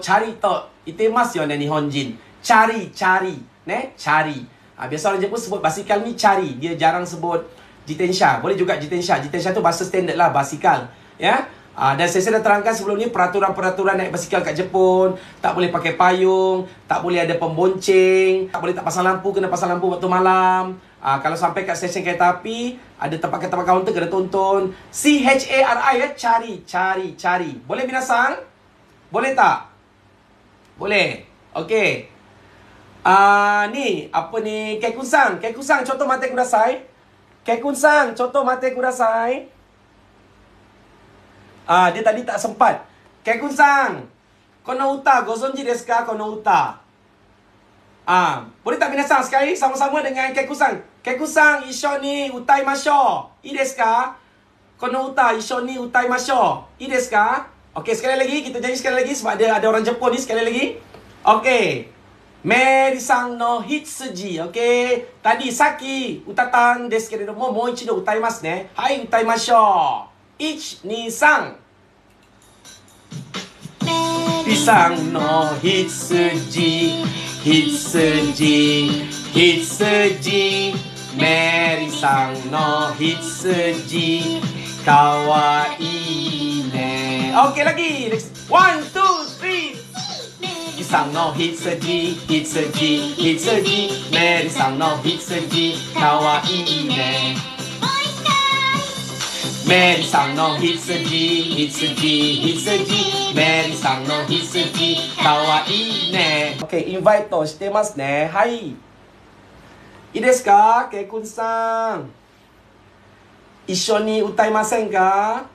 cari to itemasu yo ne, Nihonjin. Cari, cari. Ne? Cari. Biasa orang Jepun sebut basikal ni cari. Dia jarang sebut jitensha. Boleh juga jitensha. Jitensha tu bahasa standard lah, basikal. Ya. Dan saya dah terangkan sebelum ni peraturan-peraturan naik basikal kat Jepun. Tak boleh pakai payung, tak boleh ada pembonceng, tak boleh tak pasang lampu, kena pasang lampu waktu malam. Kalau sampai kat stesen kereta api, ada tempat kaunter kena tonton. C-H-A-R-I ya, cari, cari, cari. Boleh binasang? Boleh tak? Boleh. Okey. Ni, apa ni? Kekun-san, Kekun-san, contoh mate kudasai. Kekun-san, contoh mate kudasai. Dia tadi tak sempat. Kekun-san, kono uta, gozonji desu ka, kono uta? Boleh tak binasang sekali sama-sama dengan Kekun-san? Kekun-san, isho ni utaimashou. Ii desu ka? Kono uta, isho ni utaimashou. Ii desu ka? Okey, sekali lagi. Kita janji sekali lagi sebab ada orang Jepun ni. Sekali lagi. Okey. Meri-san no hitsuji. Okey. Tadi, saki, utatang desu keredomo, mou ichido utaimasu ne. Hai, utaimashou. 1、2、3。Meri-san no hitsuji, hitsuji, hitsuji. Meri-san no hitsuji, kawaii ne. Okey, lagi. 1、2、3。Meri-san no hitsuji, hitsuji, hitsuji. Meri-san no hitsuji, kawaii ne. Meri-san no hitsuji, hitsuji, hitsuji. Meri-san no hitsuji, kawaii ne. Okay, invite to shitemasu ne. Hai. Ii desu ka? Kekun-san. Issho ni utaimasen ka?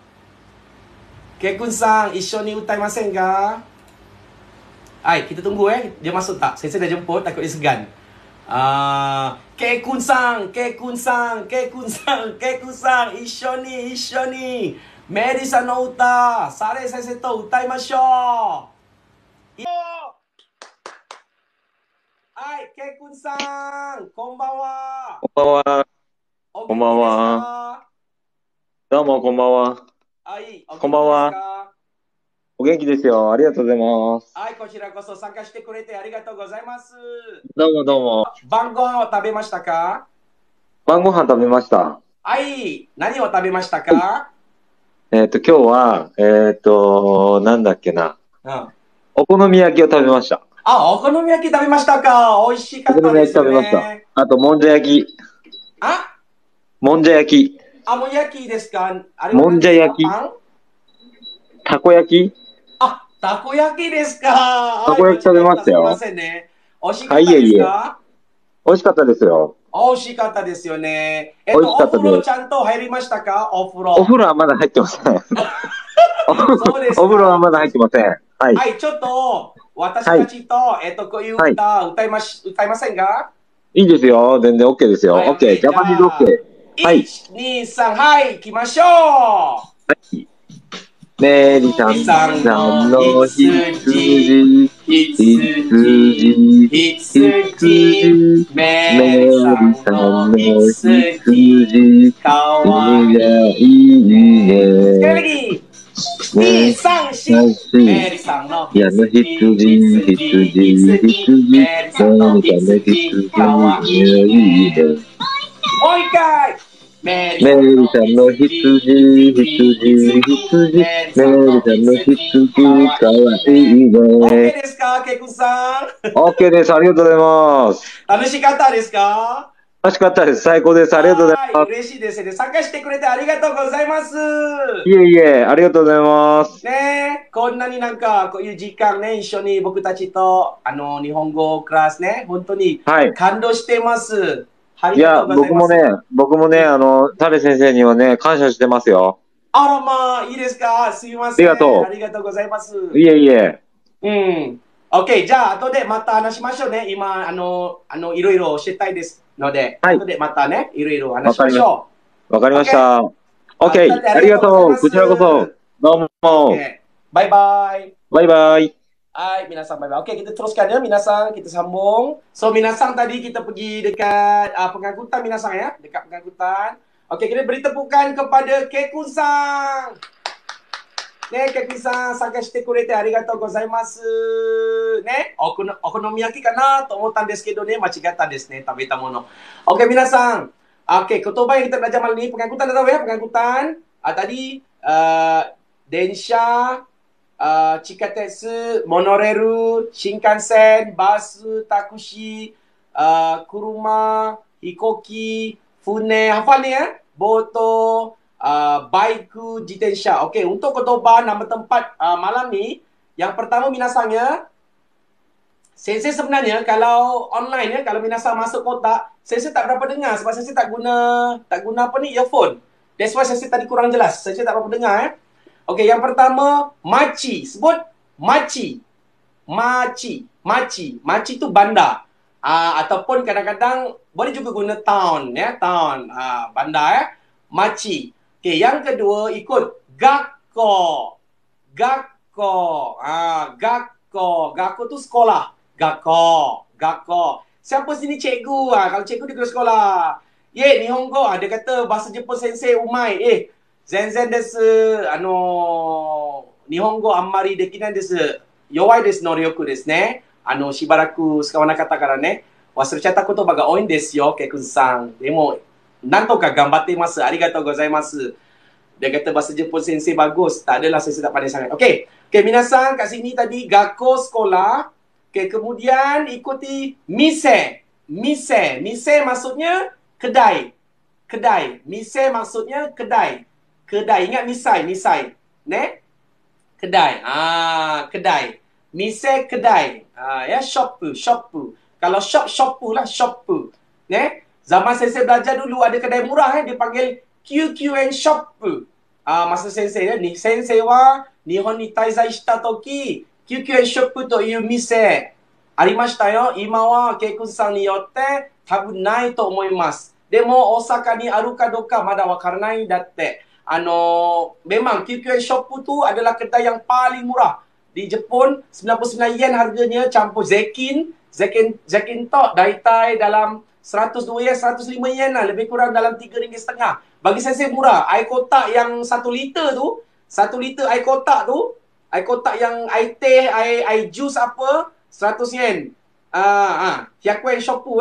Kekun-san, issho ni utaimasen ka? Hai, kita tunggu dia masuk tak? Saya dah jemput, takut dia segan. Kekun-san, Kekun-san, Kekun-san, Kekun-san, issho ni. Meri-san no uta, Sare sensei to utaimashou. Hai, Kekun-san, konbanwa. こんばんは。お元気ですか？こんばんは。どうも、こんばんは。はい、お元気ですか？こんばんは。お元気ですよ。ありがとうございます。はい、こちらこそ参加してくれてありがとうございます。どうも、どうも。晩ご飯を食べましたか？晩ご飯食べました。はい、何を食べましたか？今日は、なんだっけな。お好み焼きを食べました。お好み焼き食べましたか？美味しかったですよね。お好み焼き食べました。あと、もんじゃ焼き。もんじゃ焼き。もんじゃ焼きですか？あれもんじゃ焼き。たこ焼き。たこ焼きですか？たこ焼き食べましたよ。すいませんね。美味しかったですか？美味しかったですよ。美味しかったですよね。美味しかったです。お風呂ちゃんと入りましたか？お風呂。お風呂はまだ入ってません。そうですか。お風呂はまだ入ってません。はい。はい、ちょっと、私たちと、こういう歌、歌いませんか？いいですよ。全然 OK ですよ。OK。ジャパニーズ OK。はい。1、2、3、はい、行きましょう。はい。メリさんの羊、羊、羊、メリさんの羊、かわいいね。2、3、4、メリさんの羊、羊、羊、メリさんの羊、かわいいね。もう一回。メリさんの羊、羊、羊、メリさんの羊、かわいいね。OK ですか、ケイ君さん。OK です。ありがとうございます。楽しかったですか？楽しかったです。最高です。ありがとうございます。嬉しいですね。参加してくれてありがとうございます。いえいえ、ありがとうございます。ね、こんなになんかこういう時間ね、一緒に僕たちと日本語クラスね、本当に感動してます。いや、僕もね、タレ先生にはね、感謝してますよ。あらまあ、いいですか？すいません。ありがとうございます。いえいえ。OK、じゃあ、後でまた話しましょうね。今、いろいろ教えたいですので、後でまたね、いろいろ話しましょう。わかりました。OK、ありがとう。こちらこそ。どうも。バイバイ。バイバイ。Minasang bye-bye. Okey, kita teruskan ya. Minasang, kita sambung. So, minasang tadi kita pergi dekat pengangkutan minasang ya. Dekat pengangkutan. Okey, kita beri tepukan kepada Kekun-san. Ne, Kekun-san, sampai shite kurete arigatou gozaimasu. Ne, okonomiyaki kana to omotta desu kedo ne, machigata desu ne, tabeta mono. Okey, minasang. Okey, kotoba yang kita belajar malam ni, pengangkutan dah tahu ya, pengangkutan. Tadi, densha, Chikatetsu, monorail, Shinkansen, bus, takushi, kuruma, hikoki, fune, hafal ni ya? Boto, baiku, jitensha. Okey, untuk kotoba nama tempat malam ni, yang pertama minasangnya, Sensei sebenarnya kalau online ya, kalau minasang masuk kotak, Sensei tak berapa dengar sebab Sensei tak guna apa ni, earphone. That's why Sensei tadi kurang jelas. Sensei tak berapa dengar ya. Okey, yang pertama, machi. Sebut machi. Machi. Machi. Machi tu bandar. Ataupun kadang-kadang boleh juga guna town ya, town. Bandar ya. Machi. Okey, yang kedua ikut gakko. Gakko. Gakko. Gakko tu sekolah. Gakko. Gakko. Siapa sini cikgu? Kalau cikgu dia kena sekolah. Nihongo. Dia kata bahasa Jepun Sensei umai. Zenzen desu, Nihongo ammari dekinai desu. Yowai desu no ryoku desu ne. Shibaraku sukawana kata kara ne. Wasurechata kotoba ga oi desu yo, Kekun-san. Demo, nanto ka gambatte masu. Arigatou gozaimasu. Dia kata bahasa Jepun Sensei bagus. Tak adalah Sensei tak pandai sangat. Okey, minasang kat sini tadi gakko sekolah. Okey, kemudian ikuti mise. Mise. Mise maksudnya kedai. Kedai. Mise maksudnya kedai. Kedai. Ingat misai. Ne? Kedai. Kedai. Mise kedai. Ya, shoppu. Kalau shoppu lah, shoppu. Ne? Zaman Sensei belajar dulu ada kedai murah dia panggil QQN shoppu. Masa Sensei ya, Sensei wa Nihon ni taizai shita toki QQN shoppu to iu mise arimashita yo. Ima wa Kekun-san ni yotte tabun nai to omoimasu. Demo Osaka ni aru ka doka mada wakaranai datte. Memang QQN Shoppu tu adalah kedai yang paling murah di Jepun. 99 yen harganya, campur zekin tok daitai dalam 102 yen, 105 yen lah, lebih kurang dalam 3 ringgit setengah. Bagi saya murah. Air kotak yang 1 liter tu, 1 liter air kotak tu, air kotak yang air teh, air jus apa, 100 yen. QQN Shoppu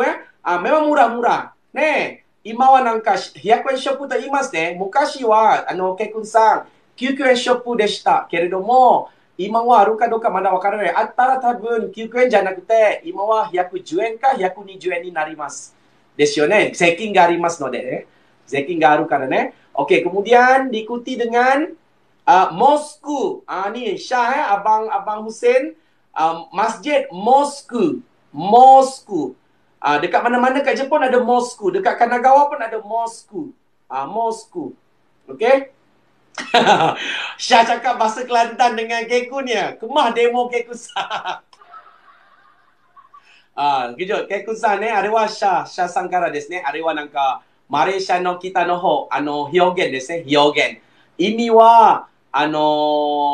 memang murah-murah. Ne, Imawa nanka Hyakuen Shoppu to imasu ne. Mukashi wa Kekun-san QQN Shoppu deshita keredomo, ima wa aru ka doka mada wakaranai. Attara tabun QQN janakute, ima wa 110 yen ka 120 yen ni narimasu. Desu yo ne. Zekin ga arimasu node ne. Zekin ga aru kara ne. Okey, kemudian diikuti dengan mosku. Ni Syah Abang Hussein. Masjid Mosku. Dekat mana-mana kat Jepun ada mosku. Dekat Kanagawa pun ada mosku. Mosku. Okey? Syah cakap bahasa Kelantan dengan Kekun ya. Kemah demo Kekun-san. Kejut. Kekun-san ne, arewa Syah Sankara desu ne. Arewa nanka Malaysia no kita no ho, hyogen desu ne. Hyogen. Ini wa,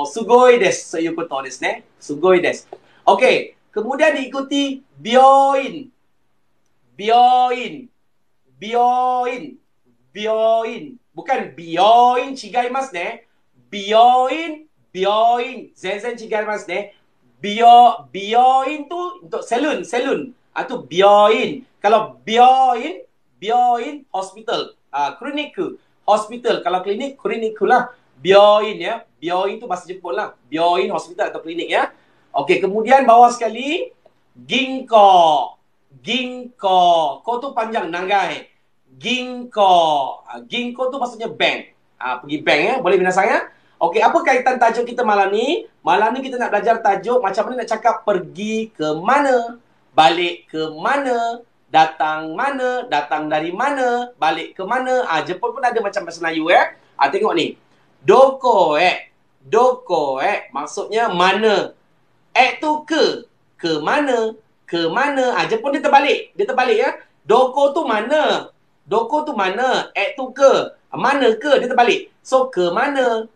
sugoi desu. Soいうことですね. Sugoi desu. Okey. Kemudian diikuti byoin. Bukan byoin chigaimasu ne. Byoin. Zenzen chigaimasu ne. Byoin tu untuk salon. Tu byoin. Kalau byoin hospital. Kliniku. Hospital. Kalau klinik, kliniku lah. Byoin ya. Byoin tu bahasa Jepun lah. Byoin hospital atau klinik ya. Okey, kemudian bawah sekali ginko. Ko tu panjang, nagai. Ginko tu maksudnya bank. Pergi bank ya, boleh minasang ya. Okey, apa kaitan tajuk kita malam ni? Malam ni kita nak belajar tajuk macam mana nak cakap pergi ke mana, balik ke mana, datang dari mana, balik ke mana. Jepun pun ada macam bahasa Melayu ya. Tengok ni. Doko maksudnya mana. Tu ke mana. Jepun dia terbalik ya. Doko tu mana. Tu ke. Mana ke, dia terbalik. So ke mana.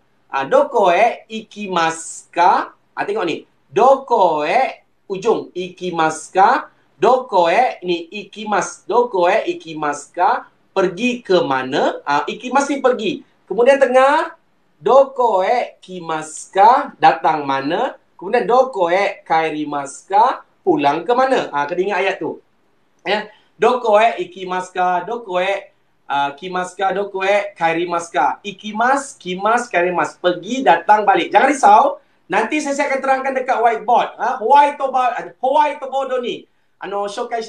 Doko ikimasu ka. Tengok ni. Doko e ujung. Ikimasu ka? Doko e ni ikimasu. Doko e ikimasu ka? Pergi ke mana? Ikimasu ni pergi. Kemudian tengah. Doko e kimasu ka? Datang mana? Kemudian doko e kaerimasu ka? Pulang ke mana? Kena ingat ayat tu. Ya. Doko e ikimasu ka? Doko e kimasu ka? Doko e kaerimasu ka? Ikimasu, kimasu, kaerimasu. Pergi, datang, balik. Jangan risau. Nanti saya akan terangkan dekat whiteboard. Hawaii to bodo ni. Shokai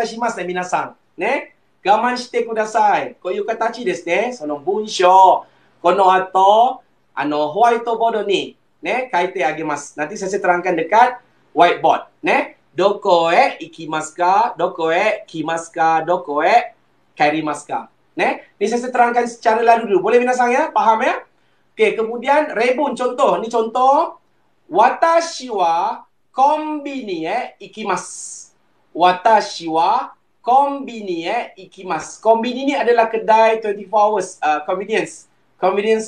shimasu ne, minasan. Ne? Gaman shite kudasai. Koyu katachi desu ne. Sono bunshou. Kono ato, white board ni, ne, kaite agemasu. Nanti saya terangkan dekat whiteboard, ne. Doko e ikimasu ka? Doko e kimasu ka? Doko e kaerimasu ka? Ne? Ni saya terangkan secara lalu dulu. Boleh minasang ya? Faham ya? Okey, kemudian rebun contoh. Ni contoh. Watashi wa konbini e ikimasu. Watashi wa konbini e ikimasu. Konbini ni adalah kedai 24 hours convenience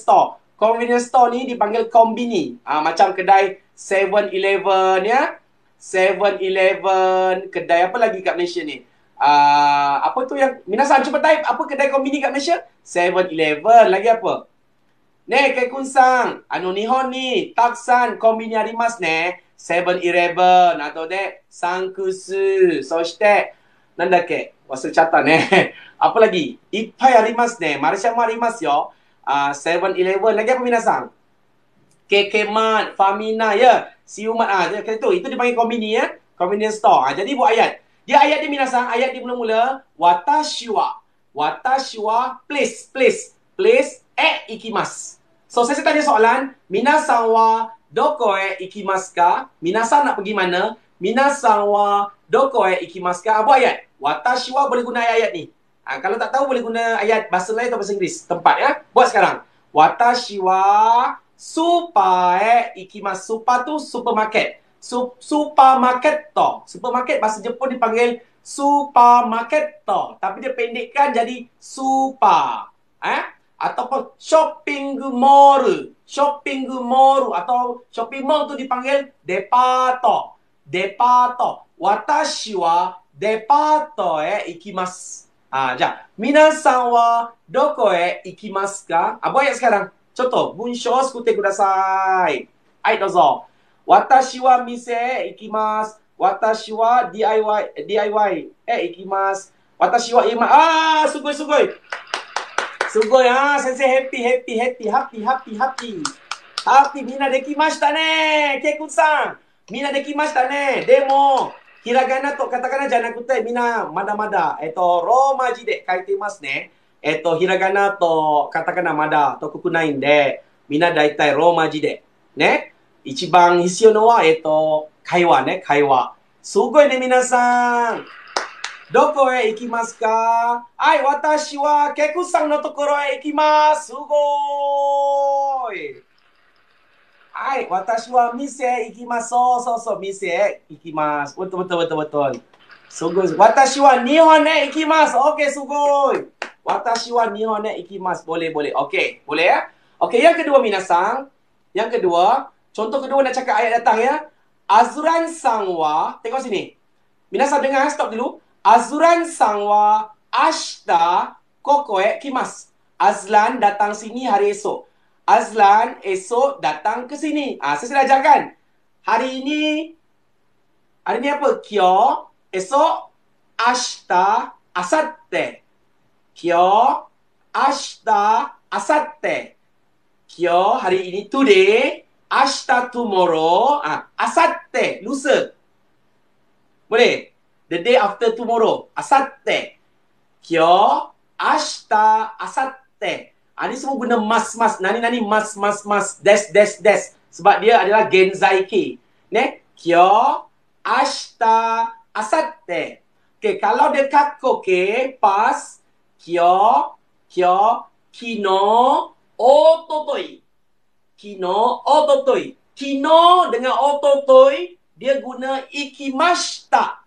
store. Convenience store ni dipanggil kombini. Macam kedai 7-Eleven ya. 7-Eleven, kedai apa lagi kat Malaysia ni? Apa tu yang minasan cuba type apa kedai kombini kat Malaysia? 7-Eleven, lagi apa? Ne, Keikunsang, Nihon ni taksan kombini arimasu ne. 7-Eleven atau de Sankusu, soshite nandake? Wasachata ne. Apa lagi? Ippai arimasu ne. Malaysia mo arimasu yo. 7-Eleven, lagi apa minasang? Kekemat, Famina, ya. Siumat, itu dipanggil kombini ya. Convenience store. Jadi buat ayat. Dia ayat dia minasang, ayat dia mula-mula. Watashi wa. Watashi wa, place e ikimasu. So, saya tanya soalan. Minasang wa doko e ikimasu ka? Minasang nak pergi mana? Minasang wa doko e ikimasu ka? Buat ayat. Watashi wa boleh guna ayat ni. Kalau tak tahu boleh guna ayat bahasa lain atau bahasa Inggeris. Tempat ya. Buat sekarang. Watashi wa supa e ikimasu. Supa tu supermarket. Supermarket to. Supermarket bahasa Jepun dipanggil supermarket to. Tapi dia pendekkan jadi supa. Ataupun shopping mall. Shopping mall atau shopping mall tu dipanggil depato. Depato. Watashi wa depato e ikimasu.じゃあ、皆さんはどこへ行きますかbuat ayat sekarang. Contoh, 文章を作ってください。はい、どうぞ。私は店へ行きます。私は DIY へ行きます。私は今、すごいすごい。すごい、先生、ハッピー、みんなできましたね。ケイ君さん、みんなできましたね。でも、ひらがなとカタカナじゃなくて、みんな、まだまだ、ローマ字で書いていますね。ひらがなとカタカナまだ得くないんで、みんなだいたいローマ字で。ね。一番必要のは、会話ね、会話。すごいね、皆さん。どこへ行きますか？はい、私はケクさんのところへ行きます。すごい。はい、私は店へ行きます。そう、店へ行きます。betul. すごい。私は日本へ行きます。OK, すごい。私は日本へ行きます。Boleh. OK, boleh ya? OK, yang kedua minasang. Yang kedua, contoh kedua nak cakap ayat datang ya. Azuran sang wa, tengok sini. Minasang dengar, stop dulu. Azuran sang wa ashita koko e kimasu. Azlan datang sini hari esok. Azlan esok datang ke sini. Saya sudah ajarkan. Hari ini apa? Kyo, esok, ashita, asatte. Kyo, ashita, asatte. Kyo, hari ini, today. Ashita, tomorrow. Asatte, lusa. Boleh? The day after tomorrow. Asatte. Kyo, ashita, asatte. Ini semua guna mas. Nani, mas. Des. Sebab dia adalah genzaiki. Ne? Kyo, ashita, asatte. Okay, kalau dia kaku, pas. Kyo, kino, ototoi. Kino dengan ototoi, dia guna ikimashita.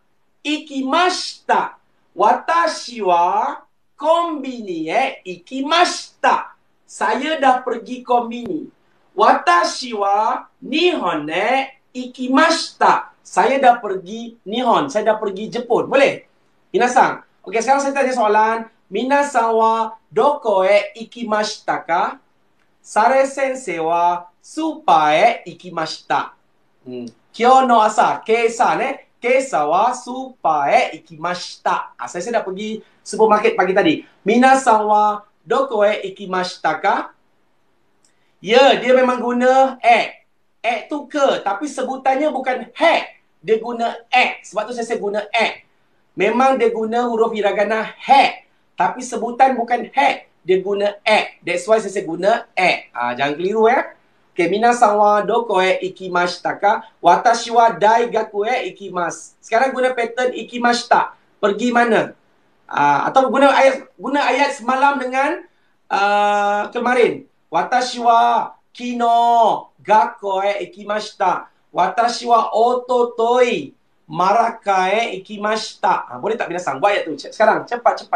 Watashi wa kombini e ikimashita. Saya dah pergi kombini. Watashi wa nihon e ikimashita. Saya dah pergi Nihon. Saya dah pergi Jepun. Boleh? Minasang. Okey, sekarang saya tanya soalan. Minasang wa doko e ikimashita ka? Sare sensei wa supa e ikimashita. Kyo no asa, keisa ne. Keisa wa supa e ikimashita. Saya dah pergi supermarket pagi tadi. Minasang wa doko e ikimashita ka? Ya, dia memang guna e. E tu ke, tapi sebutannya bukan he. Dia guna e. Sebab tu saya guna e. Memang dia guna huruf hiragana he. Tapi sebutan bukan he. Dia guna e. That's why saya guna e. Jangan keliru ya. Okay, minasang wa doko e ikimashita ka? Watashi wa daigaku e ikimasu. Sekarang guna pattern ikimashita. Pergi mana? Atau guna ayat semalam dengan kemarin. Watashi wa kino gakko e ikimashita. Watashi wa ototoi maraka e ikimashita. Boleh tak minasang buat ayat tu? Sekarang cepat.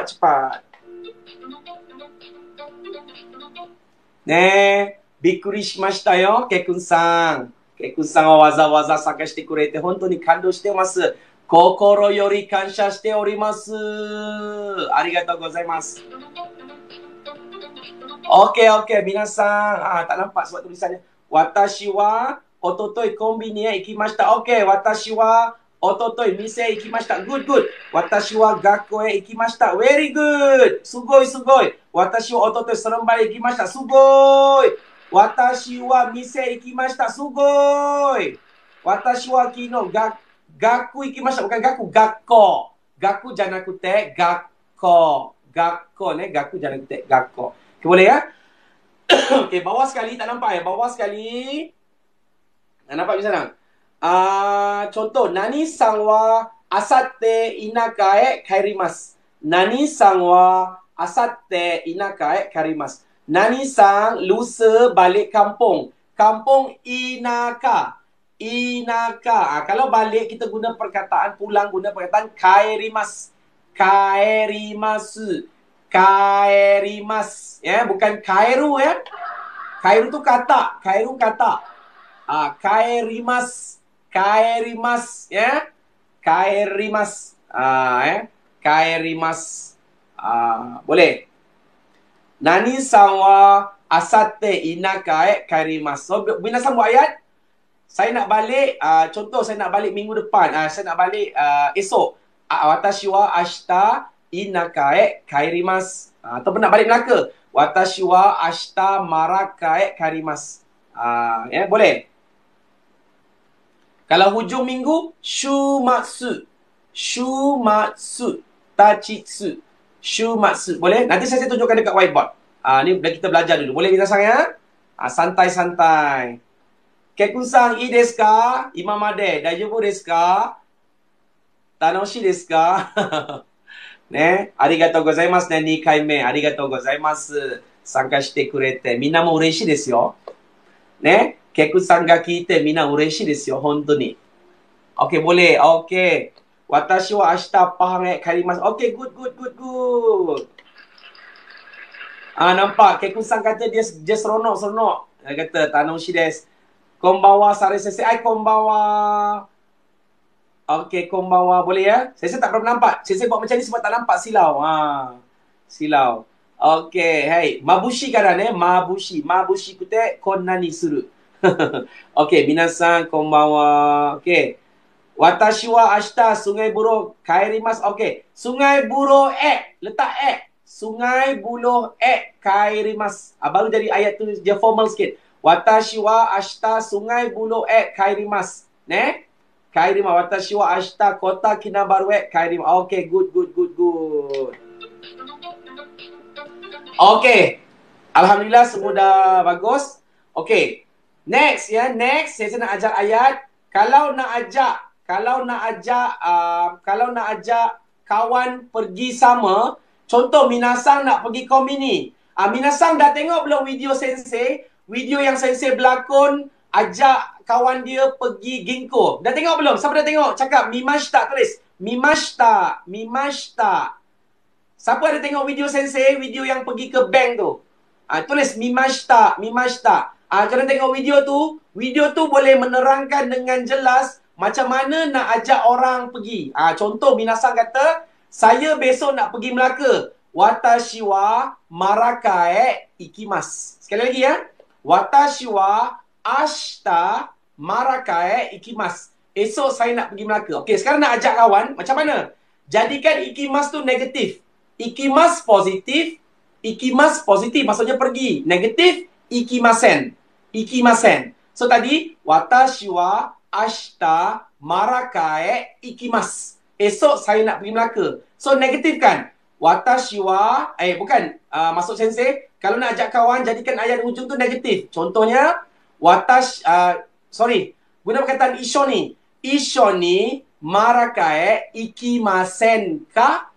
Ne, bikkuri shimashita yo, Kekun-san. Kekun-san wa waza-waza saka shite kurete hontou ni kandou shite masu. Kokoro yori kansha shite orimasu. Arigatou gozaimasu. Okey, minasang. Tak nampak sebab tulisannya. Watashi wa ototoi kombini e ikimashita. Okey, watashi wa ototoi mise ikimashita. Good. Watashi wa gakko e ikimashita. Very good. Sugoi. Watashi wa ototoi seremban ikimashita. Sugoi. Watashi wa mise ikimashita. Sugoi. Watashi wa kino gaku ikimashita. Bukan gaku, gakko. Gaku janakute gakko. Gakko ne, gaku janakute gakko. Okay, boleh ya? Okay, bawah sekali. Tak nampak ya? Bawah sekali. Tak nampak di sana? Contoh. Nani sang wa asatte inaka e kaerimasu. Nani sang wa asatte inaka e kaerimasu. Nani sang lusa balik kampung. Kampung inaka. Kalau balik kita guna perkataan pulang, guna perkataan kaerimasu. Kaerimasu. Ya, bukan kairu ya. Kairu tu kata. Kaerimasu. Ya. Kaerimasu. Kaerimasu. Boleh. Nani san wa asatte inaka e kaerimasu. So, minasang buat ayat. Saya nak balik, contoh saya nak balik minggu depan. Saya nak balik esok. Watashi wa ashita inaka e kaerimasu. Ataupun nak balik Melaka. Watashi wa ashita maraka e kaerimasu. Ya, boleh. Kalau hujung minggu, shumatsu. Tachitsu. Shumatsu. Boleh? Nanti saya tunjukkan dekat whiteboard. Ni kita belajar dulu. Boleh minasang ya? Santai-santai. Kekun-san, ii desu ka? Imamade, daijoubu desu ka? Tanoshii desu ka? Ne, arigatou gozaimasu ne, 2回目。ありがとうございます。参加してくれて。みんなも嬉しいですよ。ね、ケクさんが聞いてみんな嬉しいですよ。本当に。OK, boleh. OK. Watashi wa ashita pahang e karimasu. OK, good. Nampak. Keku-san kata dia seronok. Dia kata, tanoshi desu. Konbanwa, sare sensei. Konbanwa. OK, konbanwa. Boleh ya? Sensei tak pernah nampak. Sensei buat macam ni sebab tak nampak silau. Silau. OK, hey. Mabushi kara ne. Mabushi kute konna ni suru. OK, minasan, konbanwa. OK. Watashi wa ashita sungai buruh kaerimasu. OK. Sungai buruh letak Sungai buruh kaerimasu. Baru jadi ayat tu dia formal sikit. Watashi wa ashita sungai buruh kaerimasu. Ne? Kaerimasu. Watashi wa ashita kota Kinabalu kaerimasu. OK, good. OK. Alhamdulillah semua dah bagus. OK. Next ya, saya nak ajar ayat. Kalau nak ajak kawan pergi sama, contoh minasang nak pergi kombini. Minasang dah tengok belum video sensei? Video yang sensei berlakon ajak kawan dia pergi ginkgo. Dah tengok belum? Siapa dah tengok? Cakap mimashita, tulis. Mimashita. Siapa ada tengok video sensei? Video yang pergi ke bank tu. Tulis mimashita. Kalian tengok video tu boleh menerangkan dengan jelas macam mana nak ajak orang pergi. Contoh minasan kata, saya besok nak pergi Melaka. Watashi wa marakae ikimasu. Sekali lagi ya. Watashi wa ashita marakae ikimasu. Esok saya nak pergi Melaka. Okey, sekarang nak ajak kawan, macam mana? Jadikan ikimasu tu negatif. Ikimasu positif. Ikimasu positif maksudnya pergi. Negatif, ikimasen. Ikimasen. So tadi, watashi wa ashita marakae ikimasu. Esok saya nak pergi Melaka. So negatif kan? Watashi wa, maksud sensei, kalau nak ajak kawan, jadikan ayat hujung tu negatif. Contohnya, guna perkataan ishoni. Ishoni marakae ikimasen ka?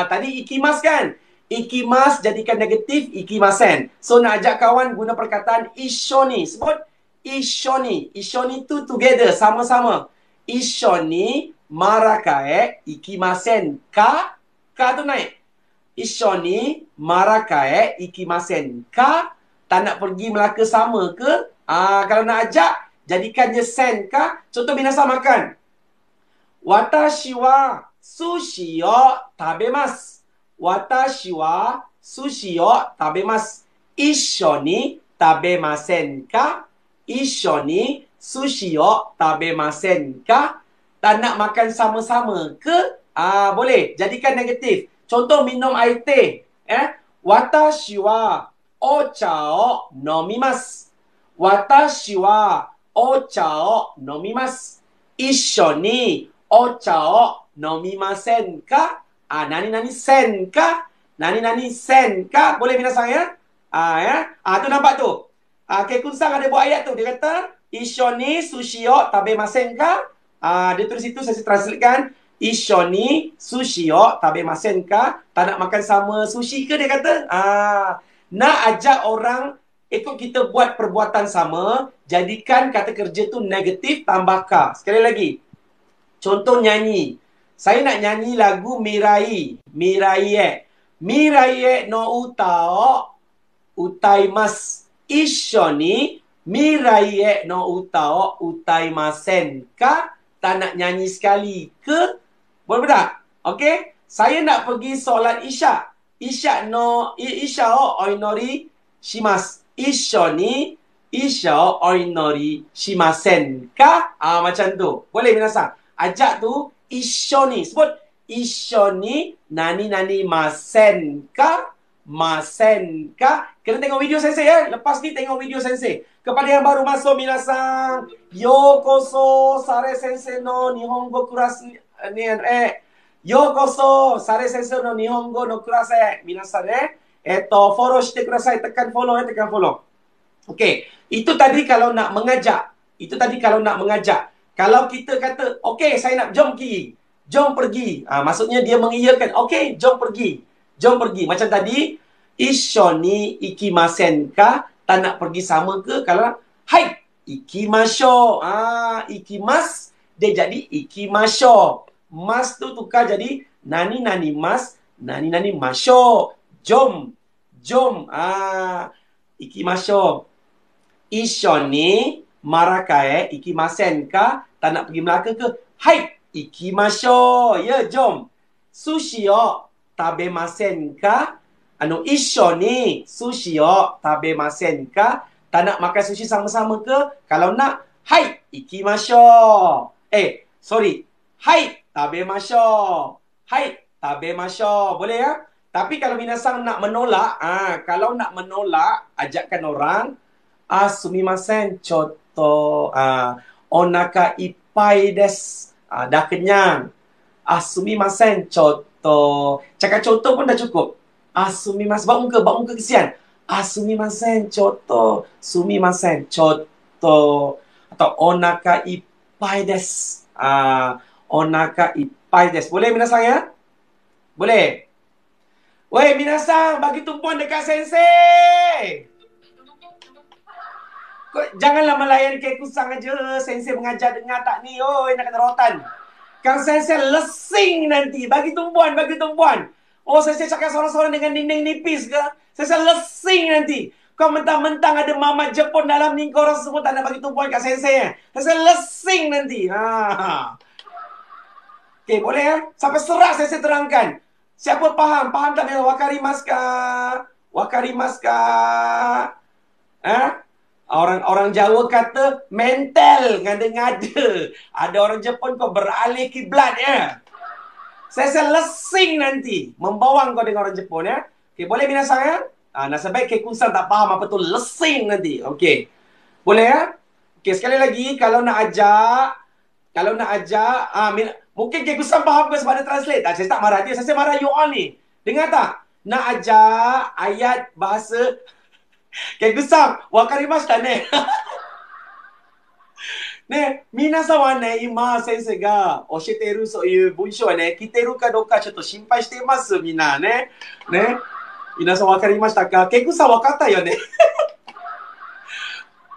Tadi ikimas kan? Ikimas jadikan negatif, ikimasen. So nak ajak kawan guna perkataan ishoni. Sebut ishoni. Ishoni tu together, sama-sama. Ishoni marakae ikimasen ka? Ka tu naik. Ishoni marakae ikimasen ka? Tak nak pergi Melaka sama ke? Kalau nak ajak, jadikan je sen ka? Contoh minasan makan. Watashi wa sushi yo tabemasu. Watashi wa sushi yo tabemasu. Ishoni tabemasen ka? Ishoni sushi yo tabemasen ka? Tak nak makan sama-sama ke? Boleh. Jadikan negatif. Contoh minum air teh. Watashi wa ocha o nomimasu. Watashi wa ocha o nomimasu. Ishoni ocha o nomimasen ka? Nani-nani sen ka? Nani-nani sen ka? Boleh minasan ya? Tu nampak tu. Kekun-san ada buat ayat tu. Dia kata, Ishoni sushi yo tabemasen ka? Dia tulis situ, saya translatekan. Ishoni sushi yo tabemasen ka? Tak nak makan sama sushi ke dia kata? Nak ajak orang ikut kita buat perbuatan sama, jadikan kata kerja tu negatif tambah ka. Sekali lagi. Contoh nyanyi. Saya nak nyanyi lagu Mirai. Mirai Mirai no uta o utaimasu. Ishoni Mirai no uta o utaimasen ka? Tak nak nyanyi sekali ke? Boleh tak? Okey? Saya nak pergi solat Isyak. Isyak o oinori shimasu. Ishoni Isya o oinori shimasen ka? Macam tu. Boleh minasan? Ajak tu ishoni. Sebut ishoni nani-nani masen ka? Masen ka? Kena tengok video sensei ya. Lepas ni tengok video sensei. Kepada yang baru masuk minasan, yokoso Sare Sensei no Nihongo Class Yokoso Sare Sensei no Nihongo no Class minasan follow shite kudasai, tekan follow tekan follow. Okey, itu tadi kalau nak mengajak. Itu tadi kalau nak mengajak. Kalau kita kata, okey saya nak jom pergi. Jom pergi. Maksudnya dia mengiyakan, okey jom pergi. Jom pergi. Macam tadi, ishoni ikimasen ka? Tak nak pergi sama ke? Kalau hai, ikimasho. Ikimas, dia jadi ikimasho. Mas tu tukar jadi nani-nani mas, nani-nani masho. Jom. Jom. Ikimasho. Ishoni marakae ikimasen ka? Tak nak pergi Melaka ke? Hai, ikimasho. Ya, jom. Sushi yo tabemasen ka? Ishoni sushi yo tabemasen ka? Tak nak makan sushi sama-sama ke? Kalau nak, hai, ikimasho. Hai, tabemasho. Hai, tabemasho. Boleh ya? Tapi kalau minasan nak menolak, kalau nak menolak, ajakkan orang, sumimasen, choto, onaka ippai desu. Dah kenyang. Sumimasen, choto. Cakap choto pun dah cukup. Sumimasen. Buat muka kesian. Sumimasen, choto. Sumimasen, choto. Atau onaka ippai desu. Onaka ippai desu. Boleh minasan ya? Boleh? Weh, minasan, bagi tumpuan dekat sensei. Janganlah melayan kekusang aja. Sensei mengajar dengar tak ni. Nak kena rotan. Kang sensei lesing nanti. Bagi tumpuan. Sensei cakap seorang-seorang dengan dinding nipis ke? Sensei lesing nanti. Kau mentang-mentang ada mama Jepun dalam ni, kau orang semua tak nak bagi tumpuan kat sensei. Sensei lesing nanti. Okey, boleh ya? Sampai serak sensei terangkan. Siapa faham? Faham tak? Wakarimasu ka? Wakarimasu ka? Orang Jawa kata mental, ngada-ngada. Ada orang Jepun kau beralih kiblat ya. Saya lesing nanti membawang kau dengan orang Jepun ya. Okey, boleh minasan ya? Nasib baik Kekusan tak faham apa tu lesing nanti. Okey. Boleh ya? Okey, sekali lagi kalau nak ajak mungkin Kekusan faham ke sebab ada translate. Saya tak marah dia, saya marah you all ni. Dengar tak? Nak ajak ayat bahasa Kekusan, wakarimasu ka ne? ね、皆さんはね、今、先生が教えているそういう文章はね、来てるかどうかちょっと心配しています、みんなね。ね。皆さんわかりましたか? Kekusanわかったよね.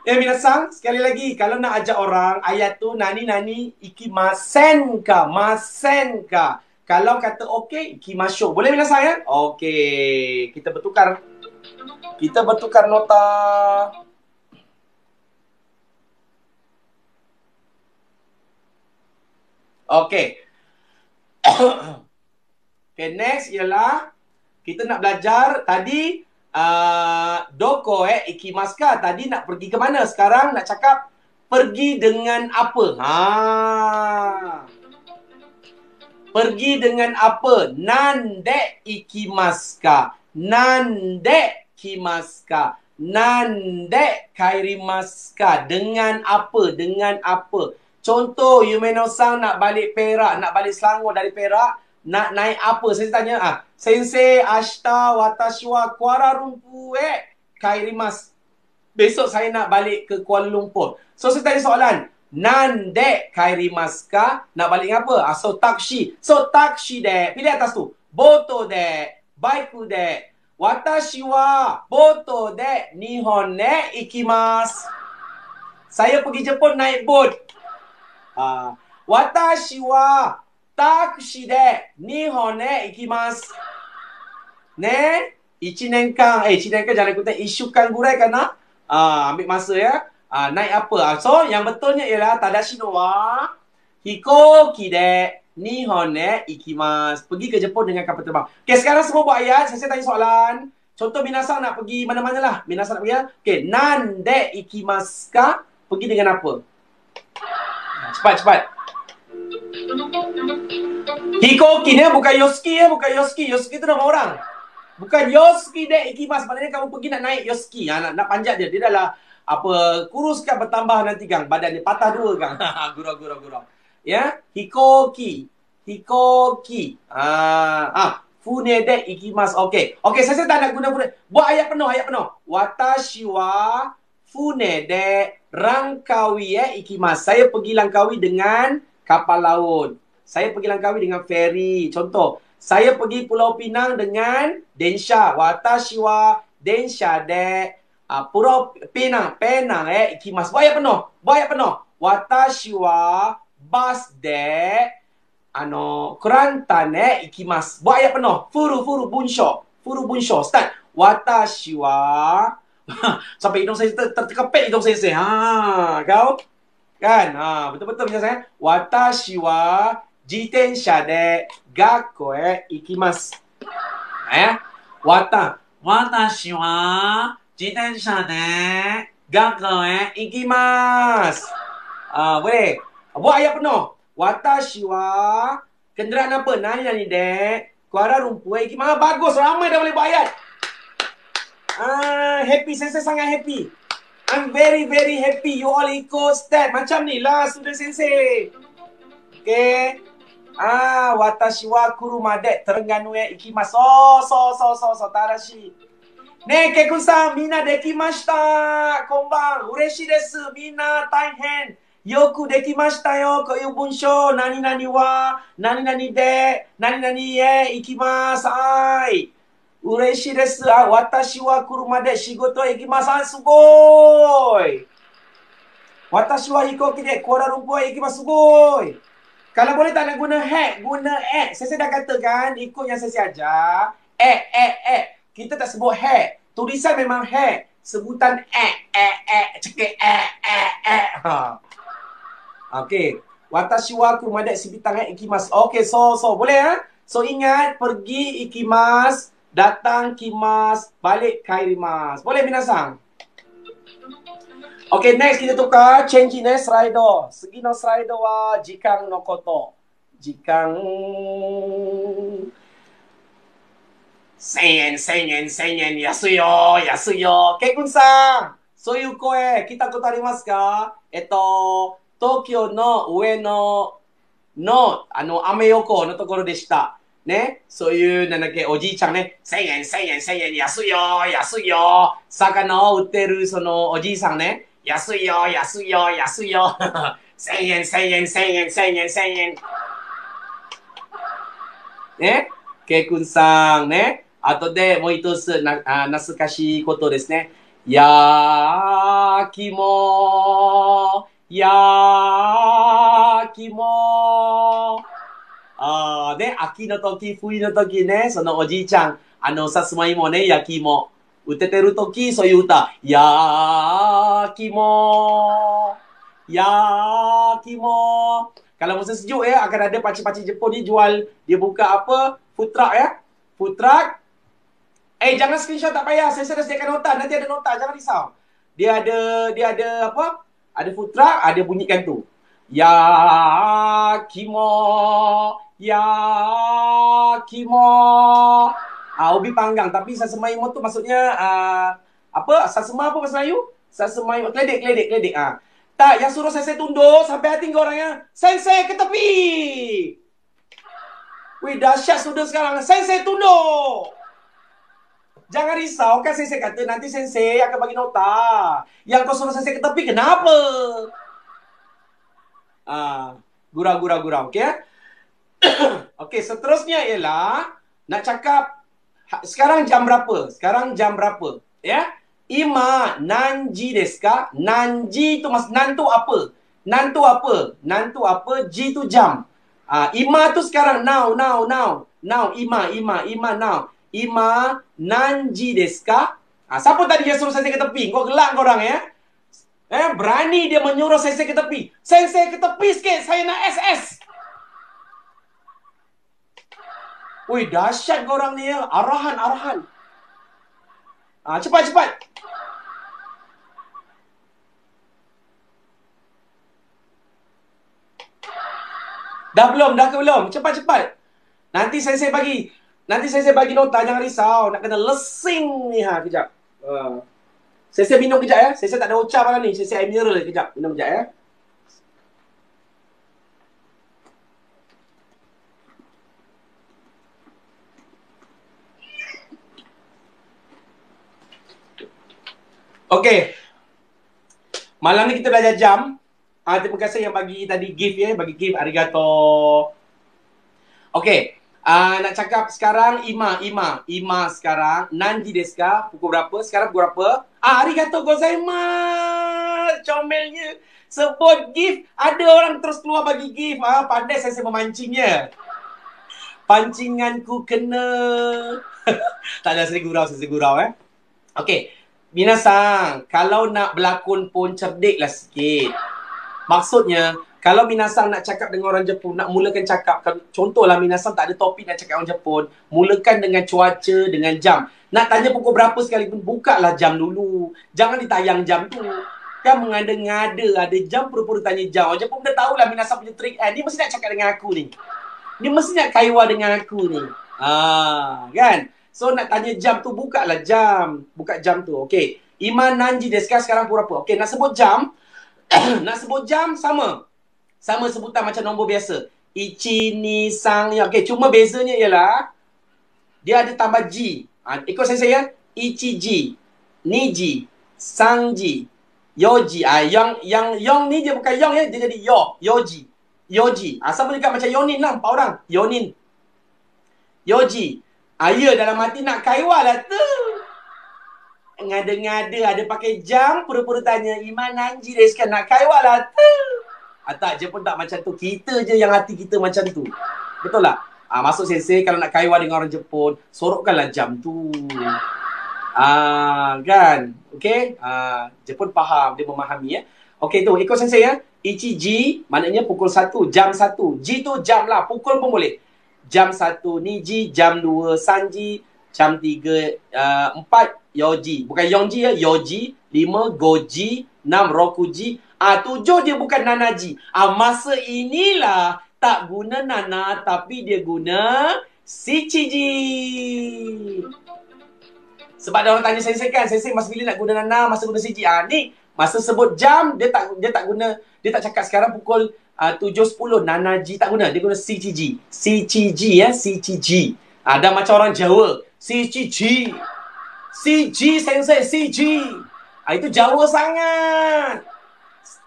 Minasan, sekali lagi, kalau nak ajak orang, ayat tu nani ikimasen ka, masen ka. Kalau kata okey, ikimasho. Boleh minasan ya? Okey, kita bertukar. Kita bertukar nota. Okey. Okay, next ialah kita nak belajar tadi doko ikimasu ka. Tadi nak pergi ke mana? Sekarang nak cakap pergi dengan apa? Pergi dengan apa? Nande ikimasu ka? Nande kimasu ka? Nande kairimasu ka? Dengan apa? Dengan apa? Contoh, Yumeno-san nak balik Perak, nak balik Selangor dari Perak, nak naik apa? Saya tanya, Sensei, ashita watashi wa Kuala Lumpur kairimasu. Besok saya nak balik ke Kuala Lumpur. So, saya tanya soalan, nande kairimasu ka? Nak balik apa? So, taksi. So, taksi de. Pilih atas tu. Boto de. Baiku de. Watashi wa boto de Nihon ne ikimasu. Saya pergi Jepun naik boat. Watashi wa taksi de Nihon ne ikimasu. Ne? 1年間じゃなくて1週間ぐらいかな? Ambil masa ya. Naik apa? So, yang betulnya ialah tadashi no wa hikoki de Nihon ne ikimasu. Pergi ke Jepun dengan kapal terbang. Okay, sekarang semua buat ayat. Saya tanya soalan. Contoh minasan nak pergi mana-mana lah. Minasan nak pergi. Okay, nande ikimasu ka? Pergi dengan apa? Cepat. Hikoki ni bukan Yosuki ya. Bukan Yosuki. Yosuki tu nama orang. Bukan Yosuki de ikimasu. Maknanya kamu pergi nak naik Yosuki. Nak panjat dia. Dia dah lah kuruskan bertambah nanti Kang. Badan dia patah dua Kang. Gurau. Ya. Hikoki. Fune de ikimasu. Okey, saya tak nak guna fune. Buat ayat penuh. Watashi wa fune de Langkawi ikimasu. Saya pergi Langkawi dengan kapal laut. Saya pergi Langkawi dengan feri. Contoh, saya pergi Pulau Pinang dengan densha. Watashi wa densha de Pulau Pinang ikimasu. Buat ayat penuh. Watashi wa bus de Kuranta ne ikimasu. Buat ayat penuh. Furu bunsho. Start. Watashi wa sampai hidung saya terkepit hidung saya. Kau? Kan? Betul-betul macam saya. Watashi wa jitensha de gakko ikimasu. Watashi wa jitensha de gakko ikimasu. Boleh. Buat ayat penuh. Watashi wa kenderaan apa? Nani de Kuala Lumpur ikimasu. Bagus. Ramai dah boleh buat ayat. Happy, saya sangat happy. I'm very happy. You all ikut step macam ni lah student sensei. Okay. Watashi wa kurumade Terengganu ikimasu. So tarashi. Ne Kekusan, mina dekimashita. Konban, ureshi desu. Mina taihen. Yoku dekimashita yo. Koyu bunsho. Nani wa. Nani de. Nani ikimasu. Ureshi desu. Watashi wa kuruma de shigoto ikimasu. Sugoi. Watashi wa hikoki de Kuala Lumpur ikimasu. Sugoi. Kalau boleh tak nak guna guna Saya dah katakan ikut yang saya ajar. Kita tak sebut Tulisan memang sebutan cekik ha. Okey. Watashi wa kumada shibitanga ikimasu. Okey, so boleh ha? So ingat, pergi ikimasu, datang kimas, balik kairimasu. Boleh minasang? Okay, next kita tukar. Change ne sraido. Segi no sraido wa jikang no koto. Jikang. Sengen, yasuyo. Keikun-san, soyu koe, kita koto arimasu ka? Tokyo no ue no Ameyoko no tokoro deshita. ね、そういう、なんだっけ、おじいちゃんね、1000円、安いよ、魚を売ってる、その、おじいさんね、安いよ。1000円。ね、ケイ君さんね、あとでもう一つ、懐かしいことですね。焼きも。で、秋の時、冬の時ね、そのおじいちゃん、さつまいもね、焼き芋、売っててる時、そういう歌、焼き芋。Kalau musim sejuk ya, akan ada pakcik-pakcik Jepun ni jual, dia buka apa? Food truck ya. Food truck. Jangan screenshot, tak payah. Saya sudah sediakan nota, nanti ada nota, jangan risau. Dia ada apa? Ada food truck, ada bunyikan tu. Yakimo. Ubi panggang. Tapi sasemaimo tu maksudnya apa? Sasema apa bahasa Melayu? Sasemaimo. Keledek. Tak, yang suruh sensei tunduk sampai hati orangnya. Sensei ke tepi. Wih, dahsyat sudah sekarang. Sensei tunduk. Jangan risau, kan sensei kata nanti sensei akan bagi nota. Yang kau suruh sensei ke tepi, kenapa? Gurau, okey? Okey, seterusnya ialah nak cakap sekarang jam berapa? Ya? Ima nanji desu ka? Nanji tu nan tu apa? Nan tu apa? Ji tu jam. Ima tu sekarang now. Ima now. Ima nanji desu ka? Siapa tadi yang suruh sensei ke tepi? Kau gelak korang ya? Berani dia menyuruh sensei ke tepi. Sensei ke tepi sikit, saya nak SS. Wih, dahsyat korang ni ya. Arahan. Cepat. Dah ke belum? Cepat. Nanti sensei bagi nota, jangan risau. Nak kena lesing ni kejap. Sensei minum kejap ya. Sensei tak ada ucap malam ni. Sensei air mineral kejap. Minum kejap ya. Okey. Malam ni kita belajar jam. Terima kasih yang bagi tadi gift ya. Bagi gift, arigato. Okey. Nak cakap sekarang Ima sekarang. Nanji desu ka? Pukul berapa? Sekarang pukul berapa? Arigato gozaimasu. Comelnya. Sebut gift. Ada orang terus keluar bagi gift. Pandai saya memancingnya. Pancinganku kena. Tak ada saya gurau Okey. Minasang, kalau nak berlakon pun cerdiklah sikit. Maksudnya, kalau minasang nak cakap dengan orang Jepun, nak mulakan cakap, contohlah minasang tak ada topik nak cakap orang Jepun, mulakan dengan cuaca, dengan jam. Nak tanya pukul berapa sekalipun, bukalah jam dulu. Jangan ditayang jam tu. Kan mengada-ngada, ada jam pura-pura tanya jam. Orang Jepun dah tahulah minasang punya trik. Dia mesti nak cakap dengan aku ni. Dia mesti nak kaiwa dengan aku ni. Kan? So nak tanya jam tu, bukalah jam. Buka jam tu. Okey. Ima nanji desu ka? Sekarang pukul berapa? Okey, nak sebut jam. Nak sebut jam sama. Sama sebutan macam nombor biasa. Ichi, ni, sang, ya. Okey, cuma bezanya ialah dia ada tambah ji. Ikut saya. Ichi-ji, ni-ji, sang-ji, yo-ji. Yang ni dia bukan yang ya, dia jadi yo-ji. Yoji. Sama juga macam Yonin lah, 4 orang. Yonin. Yoji. Ya, dalam hati nak kaiwa lah tu. Ngada-ngada ada pakai jam, pura-pura tanya, Iman Nanji desu ka? Nak kaiwa lah tu. Tak, je pun tak macam tu. Kita je yang hati kita macam tu. Betul tak? Maksud sensei, kalau nak kaiwa dengan orang Jepun, sorokkanlah jam tu. Kan? Okey, Jepun faham, dia memahami ya. Okey tu, ikut sensei ya. Ichiji maknanya pukul 1, jam 1. Ji tu jam lah, pukul pun boleh. Jam 1 Niji, jam 2 Sanji, jam 3 4 Yoji. Bukan Yongji ya, Yoji. 5 Goji, 6 Rokuji. 7 dia bukan Nanaji. Masa inilah tak guna Nana tapi dia guna Shichiji. Sebab ada orang tanya sensei kan, sensei masa bila nak guna Nana, masa guna Shichiji. Ni masa sebut jam dia tak guna, dia tak cakap sekarang pukul 7.10 Nanaji tak guna, dia guna Shichiji. Shichiji ya, Shichiji. Ada macam orang Jawa, Shichiji. Siji sensei, Siji. Itu Jawa sangat.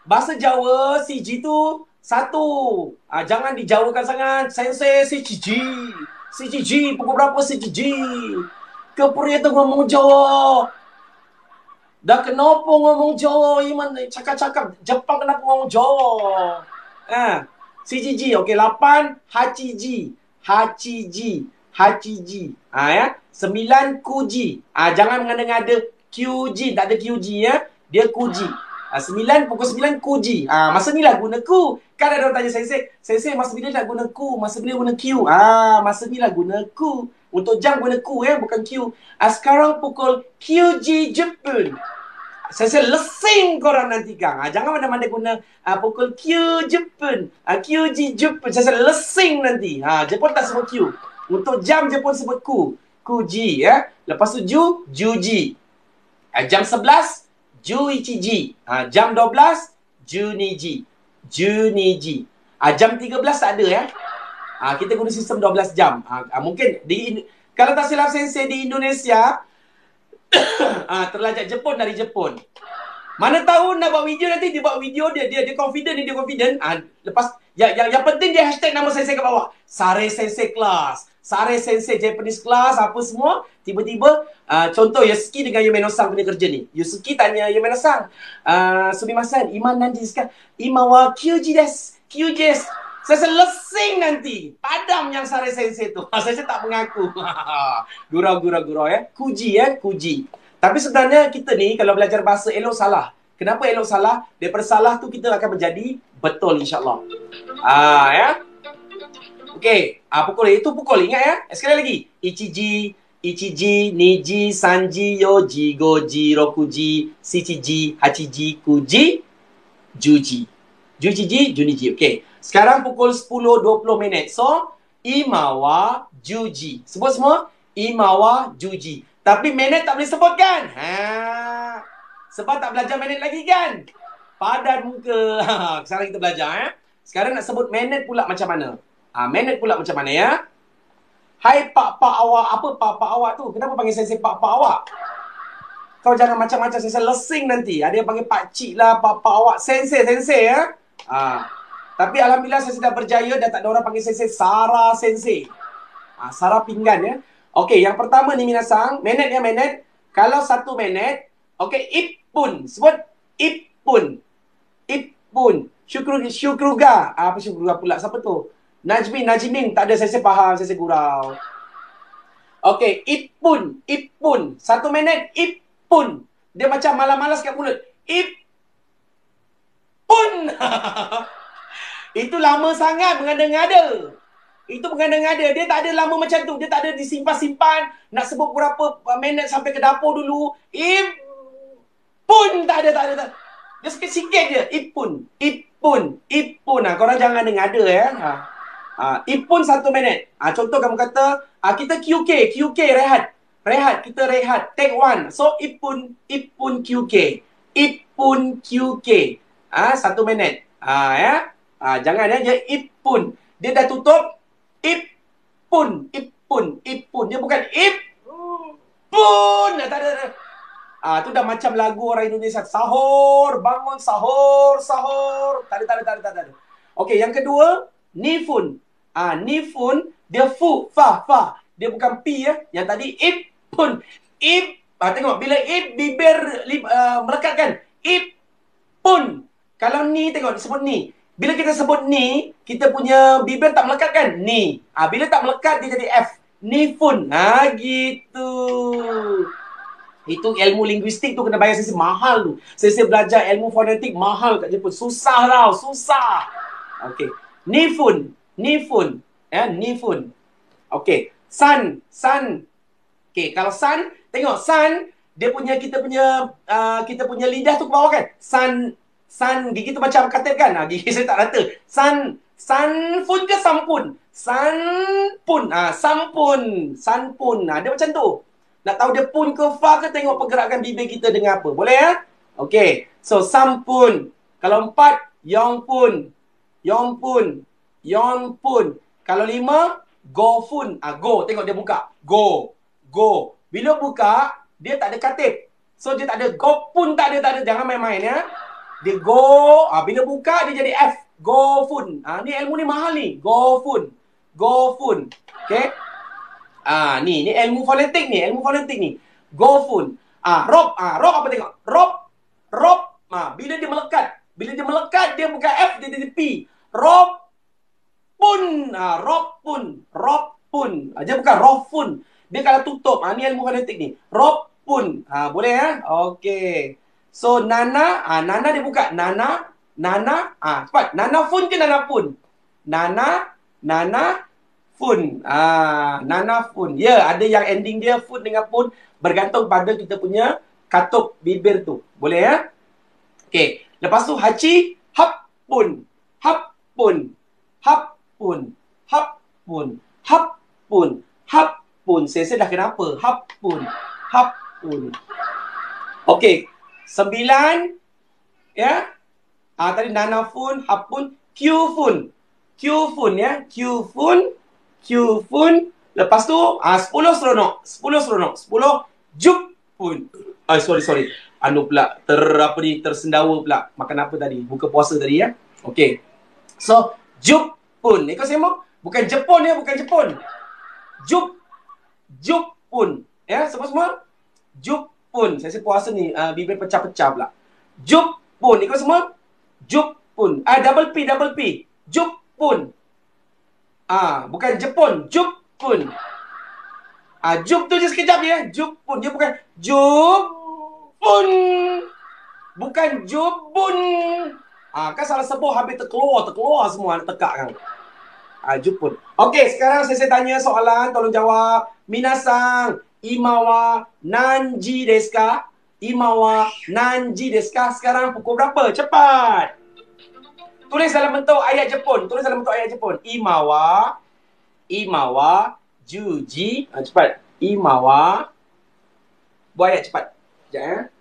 Bahasa Jawa Siji tu satu. Jangan dijawakan sangat. Sensei Shichiji. Shichiji pukul berapa Shichiji? Kepria tu ngomong Jawa. Dah kenapa ngomong Jawa? Iman cakap-cakap Jepang kenapa ngomong Jawa? Shichiji. Okey, 8 Hachiji. Hachiji. Hachiji. Ya. 9 Kuji. Jangan mengada-ngada QG. Tak ada QG ya. Dia Kuji. 9 pukul 9 Kuji. Masa ni lah guna ku. Kan ada orang tanya sensei, sensei masa bila nak guna ku? Masa bila guna Q? Masa ni lah guna ku. Untuk jam guna ku ya, bukan Q. Sekarang pukul QG Jepun. Sensei lesing korang nanti kan. Jangan mana-mana guna pukul Q Jepun. QG Jepun. Sensei lesing nanti. Jepun tak sebut Q. Untuk jam Jepun sebut ku. Kuji ya. Lepas tu Juji. Jam 11 Juichiji. Jam 12 Juniji. Juniji. Jam 13 tak ada ya. Kita guna sistem 12 jam. Mungkin kalau tak silap sensei di Indonesia terlajak Jepun dari Jepun. Mana tahu nak buat video nanti dia buat video dia confident dia confident. Lepas yang penting dia hashtag nama sensei kat bawah. Sare Sensei Class. Sare Sensei Japanese Class apa semua. Tiba-tiba contoh Yusuki dengan Yumeno-san punya kerja ni. Yusuki tanya Yumeno-san, Sumimasen, iman nanti sekarang ima wa kyuji desu. Kyuji desu. Saya lesing nanti. Padam yang Sare Sensei tu. Saya tak mengaku. Gurau ya. Kuji ya, kuji. Tapi sebenarnya kita ni kalau belajar bahasa elok salah. Kenapa elok salah? Daripada salah tu kita akan menjadi betul insya-Allah. Ya. Okey, pukul ingat ya. Sekali lagi. Ichiji, Niji, Sanji, Yoji, Goji, Rokuji, Shichiji, Hachiji, Kuji, Juji. Juchiji, Juniji. Okey. Sekarang pukul 10.20. So, Imawa Juji. Sebut semua. Imawa Juji. Tapi minit tak boleh sebut kan? Sebab tak belajar minit lagi kan? Padan muka. Sekarang kita belajar ya. Sekarang nak sebut minit pula macam mana? Minit pula macam mana ya? Hai pak awak. Apa pak awak tu? Kenapa panggil sensei pak awak? Kau jangan macam-macam sensei lesing nanti. Ada yang panggil pak cik lah, pak awak. Sensei ya. Tapi alhamdulillah saya sudah berjaya dan tak ada orang panggil sensei Sarah sensei. Sarah pinggan ya. Okey, yang pertama ni minasang, minit ya minit. Kalau 1 minit, okey, ippun. Sebut ippun. Ippun. Syukruga. Apa syukruga pula? Siapa tu? Najmin. Tak ada, saya faham, saya gurau. Okey, ippun. 1 minit, ippun. Dia macam malas-malas kat mulut. Ippun. Itu lama sangat mengada-ngada. Itu mengada-ngada. Dia tak ada lama macam tu. Dia tak ada disimpan-simpan. Nak sebut berapa minit sampai ke dapur dulu. Ippun. Tak ada. Dia sikit-sikit je. Ippun. Korang jangan ngada ya. Ippun 1 minit. Contoh kamu kata, kita QK rehat. Kita rehat. Take 1. So, ippun QK. Ippun QK. 1 minit. Ya. Jangan ya. Dia ippun. Dia dah tutup. Ippun. Dia bukan ippun. Tak ada. Tu dah macam lagu orang Indonesia. Sahur, bangun sahur. Tak ada. Okey, yang kedua, nifun. Nifun, dia fa. Dia bukan pi ya. Yang tadi ippun. Tengok bila bibir melekat kan. Ippun. Kalau ni tengok disebut ni. Bila kita sebut ni, kita punya bibir tak melekat kan? Ni. Bila tak melekat, dia jadi F. Nifun. Gitu. Itu ilmu linguistik tu kena bayar sesi mahal tu. Sesi belajar ilmu fonetik mahal kat Jepun. Susah tau, susah. Okey. Nifun. Ya, nifun. Okey. San. Okey, kalau san, tengok san, dia punya kita punya lidah tu ke bawah kan? San gigi tu macam katip kan? Gigi saya tak rata. Sanpun ke sampun? Sanpun. Sanpun. Dia macam tu. Nak tahu dia pun ke fa ke, tengok pergerakan bibir kita dengan apa. Boleh ya? Okey. So, sampun. Kalau 4, yongpun. Kalau 5, gofun. Go. Tengok dia buka. Go. Bila buka, dia tak ada katip. So, dia tak ada. Gopun tak ada. Jangan main-main ya. Dia go. Bila buka, dia jadi F. Gofun. Ni ilmu ni mahal ni. Gofun. Okey. Ni ilmu fonetik ni. Gofun. Rob apa tengok? Rob. Bila dia melekat, dia bukan F, dia jadi P. Rob pun. Dia bukan rofun. Dia kalau tutup. Ni ilmu fonetik ni. Rob pun. Boleh ya? Okey. So Nana dia buka. Nana. Cepat. Nana fun ke Nana pun? Nana fun. Nana fun. Ya, ada yang ending dia fun dengan pun, bergantung pada kita punya katup bibir tu. Boleh ya? Okey. Lepas tu hachi, hapun. Saya dah kenapa? Hapun. Okey. 9. Ya. Tadi nanafun, hapun, qfun ya. Qfun. Lepas tu 10 seronok. 10 jupun. Sorry. Pula tersendawa pula. Makan apa tadi? Buka puasa tadi ya. Okey. So, jupun. Ikut saya mau? Bukan Jepun ya, bukan Jepun. Jupun. Ya, semua? Jupun. Saya puasa ni bibir pecah-pecah pula. Jupun. Ikut semua? Jupun. Double P. Jupun. Bukan Jepun. Jupun. Jup tu je sekejap ya. Jupun. Dia bukan Jupun. Bukan Jupun. Kan salah sebut habis terkeluar semua nak tekak kan. Jupun. Okey, sekarang saya tanya soalan, tolong jawab. Minasang, imawa nanji desu ka? Sekarang pukul berapa? Cepat. Tulis dalam bentuk ayat Jepun. Imawa juji. Cepat. Imawa. Buat ayat cepat. Sekejap ya.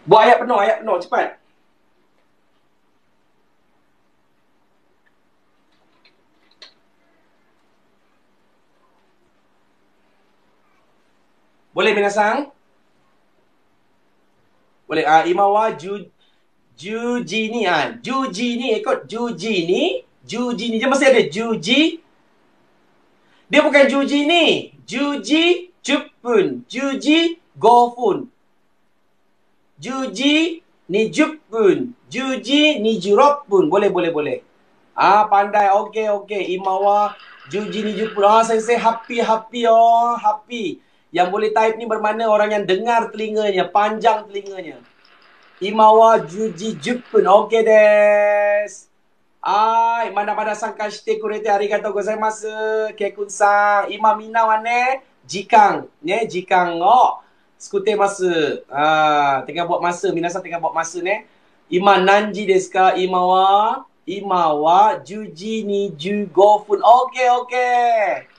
Buat ayat penuh, cepat. Boleh minasang? Boleh. Imawa juji ni. Juji ni ikut juji ni. Dia mesti ada juji. Dia bukan juji ni. Juji jupun. Juji gofun. Juji ni jupun. Juji ni juropun. Boleh. Pandai. Okey. Imawa juji ni jupun. Saya happy. Yang boleh type ni bermakna orang yang dengar telinganya, panjang telinganya. Imawa juji jupun. Okey des. Mana sangka shite kurete arigatou gozaimasu. Kekun-san. Ima minna wa ne, jikang. Jikang o skute masu. Tengah buat masa. Minasan tengah buat masa ne. Ima nanji desu ka? Imawa juji ni ju gofun. Okey.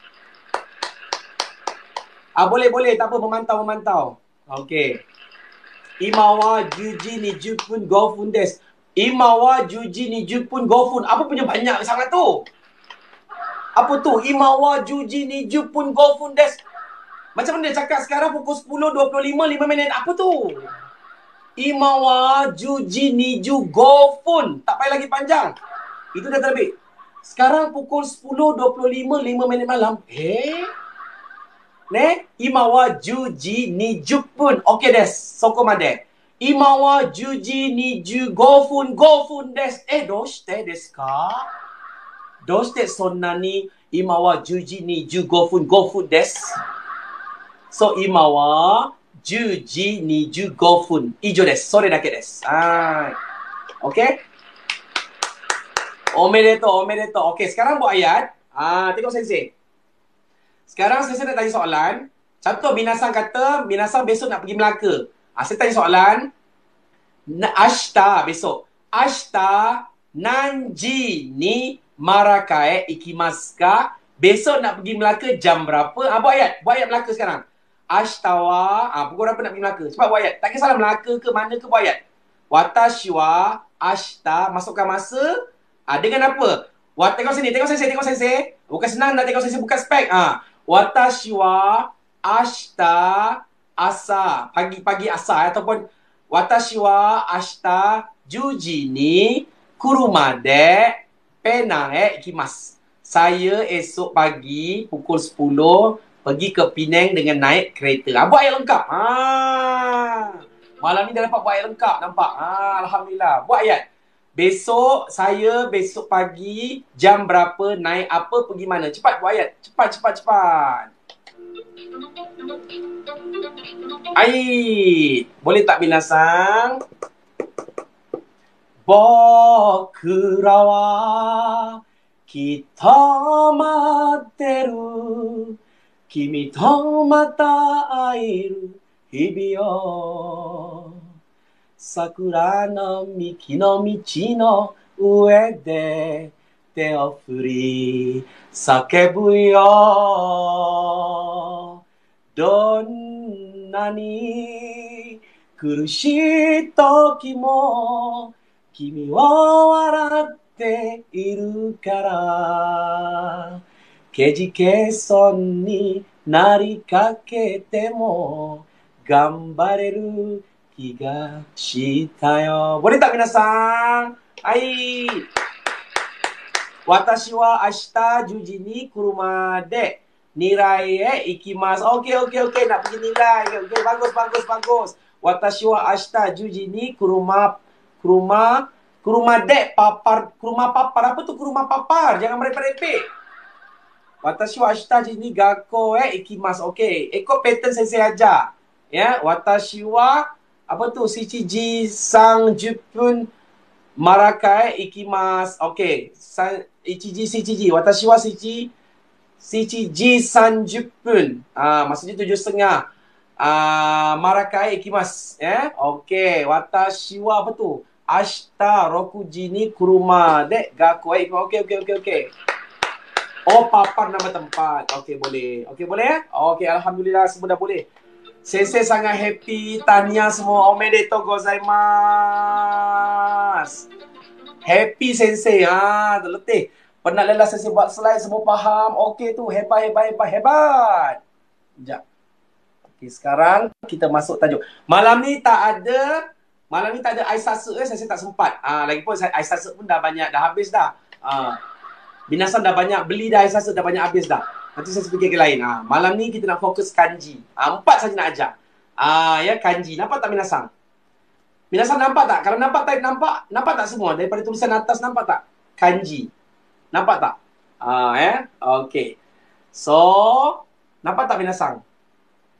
Boleh. Tak apa, memantau. Okey. Imawa juji ni jupun gofun des. Imawa juji ni jupun gofun. Apa punya banyak sangat tu? Apa tu? Imawa juji ni jupun gofun des. Macam mana dia cakap sekarang pukul 10.25, 5 minit. Apa tu? Imawa juji ni ju gofun. Tak payah lagi panjang. Itu dah terbit. Sekarang pukul 10.25, 5 minit malam. Imawa juji ni jupun. Okey des. Sokomade. 今は10時25分、5分です。どうしてですか？どうしてそんなに今は10時25分、5分です。そう、今は10時25分以上です。それだけです。はい。OK? おめでとう、おめでとう。OK, sekarang buat ayat. Tengok sensei. Sekarang sensei nak tanya soalan. Contoh, Minasang kata, Minasang besok nak pergi Melaka. Saya tanya soalan. Ashita, besok. Ashita, nanji ni Marakae ikimasu ka? Besok nak pergi Melaka jam berapa? Buat ayat. Buat ayat Melaka sekarang. Ashita wa, pukul berapa nak pergi Melaka? Cepat buat ayat. Tak kisahlah Melaka ke mana ke, buat ayat. Watashi wa ashita, masukkan masa. Dengan apa? Tengok sini, tengok sensei. Bukan senang nak tengok sensei buka spek. Watashi wa ashita asa, pagi-pagi asa ataupun watashi wa ashita 10時に車でPenang ikimasu. Saya esok pagi pukul 10 pergi ke Penang dengan naik kereta. Buat ayat lengkap. Malam ni dah dapat buat ayat lengkap, nampak? Alhamdulillah. Buat ayat. Saya besok pagi jam berapa, naik apa, pergi mana. Cepat buat ayat. Cepat. Boleh tak Minasang? 僕らはきっと待ってる。君とまた会える日々を。桜の幹の道の上で手を振り叫ぶよ。どんなに苦しい時も君は笑っているから。けじけそうになりかけても頑張れる気がしたよ。Boleh tak Minasang? Watashi wa ashita 10時に車でNirai ikimasu. Okey. Nak pergi Nirai. Okey, bagus. Watashi wa ashita 10時にkuruma dek papar. Kuruma papar. Apa tu kuruma papar? Jangan merepek-repek. Watashi wa ashita 10時に学校へ行きます. Okey, ikut pattern sensei ajar. Ya, watashi wa apa tu? Shichiji sanjupun Marakae ikimasu. Okey, Shichiji. Watashi wa Shichiji sanjupun. Maksudnya 7:30. Marakae ikimasu. Okey, watashi wa apa tu? Ashita 6時にkuruma de gakkoへikimasu. Okey. Papar nama tempat. Okey, boleh. Okey, boleh? Okey, alhamdulillah semua dah boleh. Sensei sangat happy. Tanya semua. Omedetou gozaimasu. Happy Sensei. Terletih. Penat lelah Sensei buat slide. Semua faham. Okey tu. Hebat. Sekejap. Okey, sekarang kita masuk tajuk. Malam ni tak ada ais sasuk. Sensei tak sempat. Lagipun ais sasuk pun dah banyak. Dah habis dah. Minasang dah banyak beli dah ais sasuk. Dah banyak habis dah. Nanti saya fikir ke lain. Malam ni kita nak fokus kanji. 4 saja nak ajar. Ya, kanji. Nampak tak Minasang? Minasang nampak tak? Kalau nampak tak semua? Daripada tulisan atas nampak tak? Kanji. Nampak tak? Okey. So, nampak tak Minasang?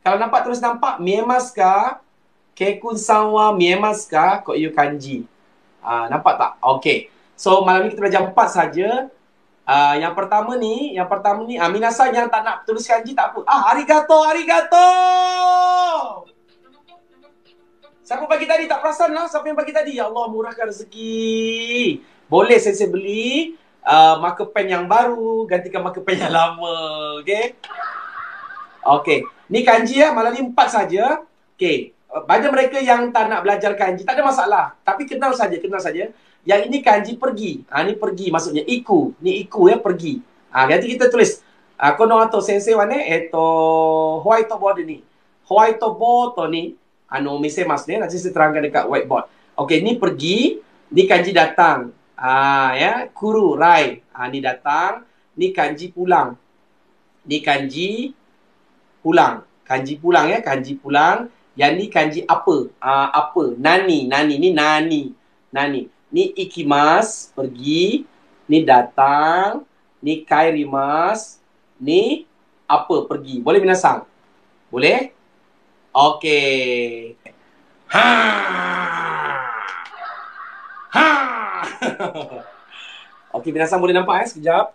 Kalau nampak terus nampak. Miemasu ka? Keikun-san wa miemasu ka? Koyu kanji. Nampak tak? Okey. So, malam ni kita belajar 4 saja. Yang pertama ni Minasang yang tak nak tulis kanji tak apa. Arigato. Siapa bagi tadi? Tak perasan lah siapa yang bagi tadi. Ya Allah, murahkan rezeki. Boleh Sensei beli marker pen yang baru, gantikan marker pen yang lama. Okey. Ni kanji ya, malam ni 4 saja. Okey. Bagi mereka yang tak nak belajar kanji, tak ada masalah. Tapi kenal saja. Yang ini kanji pergi. Ni pergi maksudnya iku. Ni iku ya, pergi. Nanti kita tulis. Kono ato sensei wa ne, whiteboard ni. Whiteboard to ni, misemasu ne. Nanti saya terangkan dekat whiteboard. Okey, ni pergi. Ni kanji datang. Ya, kuru, rai. Ni datang. Ni kanji pulang. Ni kanji pulang. Kanji pulang ya, kanji pulang. Yang ni kanji apa? Apa? Nani. Ni nani. Ni ikimas, pergi. Ni datang. Ni kairimas. Ni apa? Pergi. Boleh minasang? Boleh? Okey. Ha. Okey, minasang boleh nampak sekejap.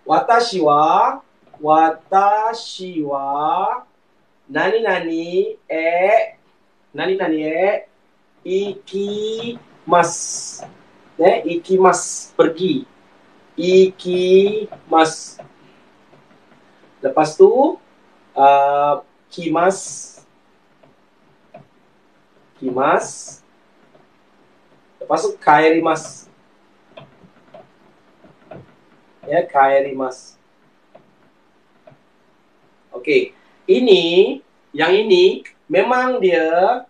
Watashi wa nani ikimasu. Ikimasu, pergi. Ikimasu. Lepas tu kimasu. Lepas tu kairimasu. Ya, kairimasu. Okey. Yang ini memang dia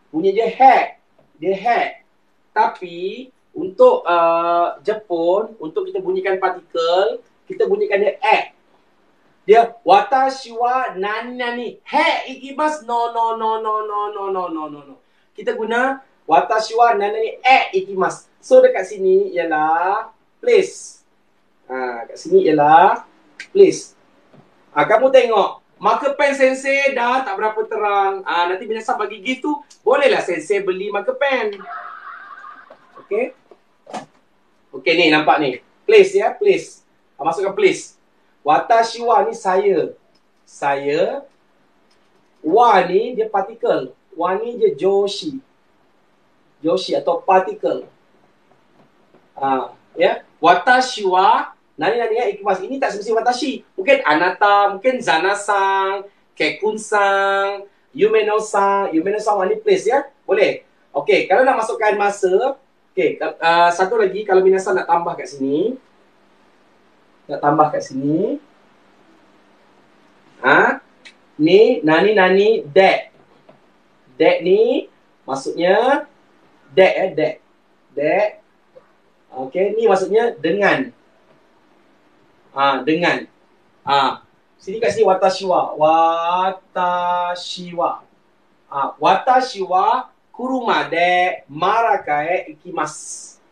bunyi dia he. Dia he. Tapi untuk Jepun, untuk kita bunyikan partikel, kita bunyikan dia e. Dia watashi wa nani he ikimasu. No. Kita guna watashi wa nani e ikimasu. So dekat sini ialah place. Kat sini ialah place. Kamu tengok marker pen sensei dah tak berapa terang. Nanti minasang bagi gift tu, bolehlah sensei beli marker pen. Okey. Okey ni nampak ni. Place ya, place. Masukkan place. Watashi wa ni saya. Saya. Wa ni dia partikel. Wa ni dia joshi. Joshi atau partikel. Ya. Watashi wa nani ya ikimasu. Ini tak semesti watashi. Mungkin anata, mungkin zanasang, kekun-sang, yume-no-sang. Yume-no-sang ni place ya. Boleh. Okey, kalau nak masukkan masa, okey, satu lagi kalau minasang nak tambah kat sini. Ni nani that. That ni maksudnya that. Okey, ni maksudnya dengan. Dengan. Sini kat sini watashi wa. Watashi wa kuruma de maraka e ikimasu.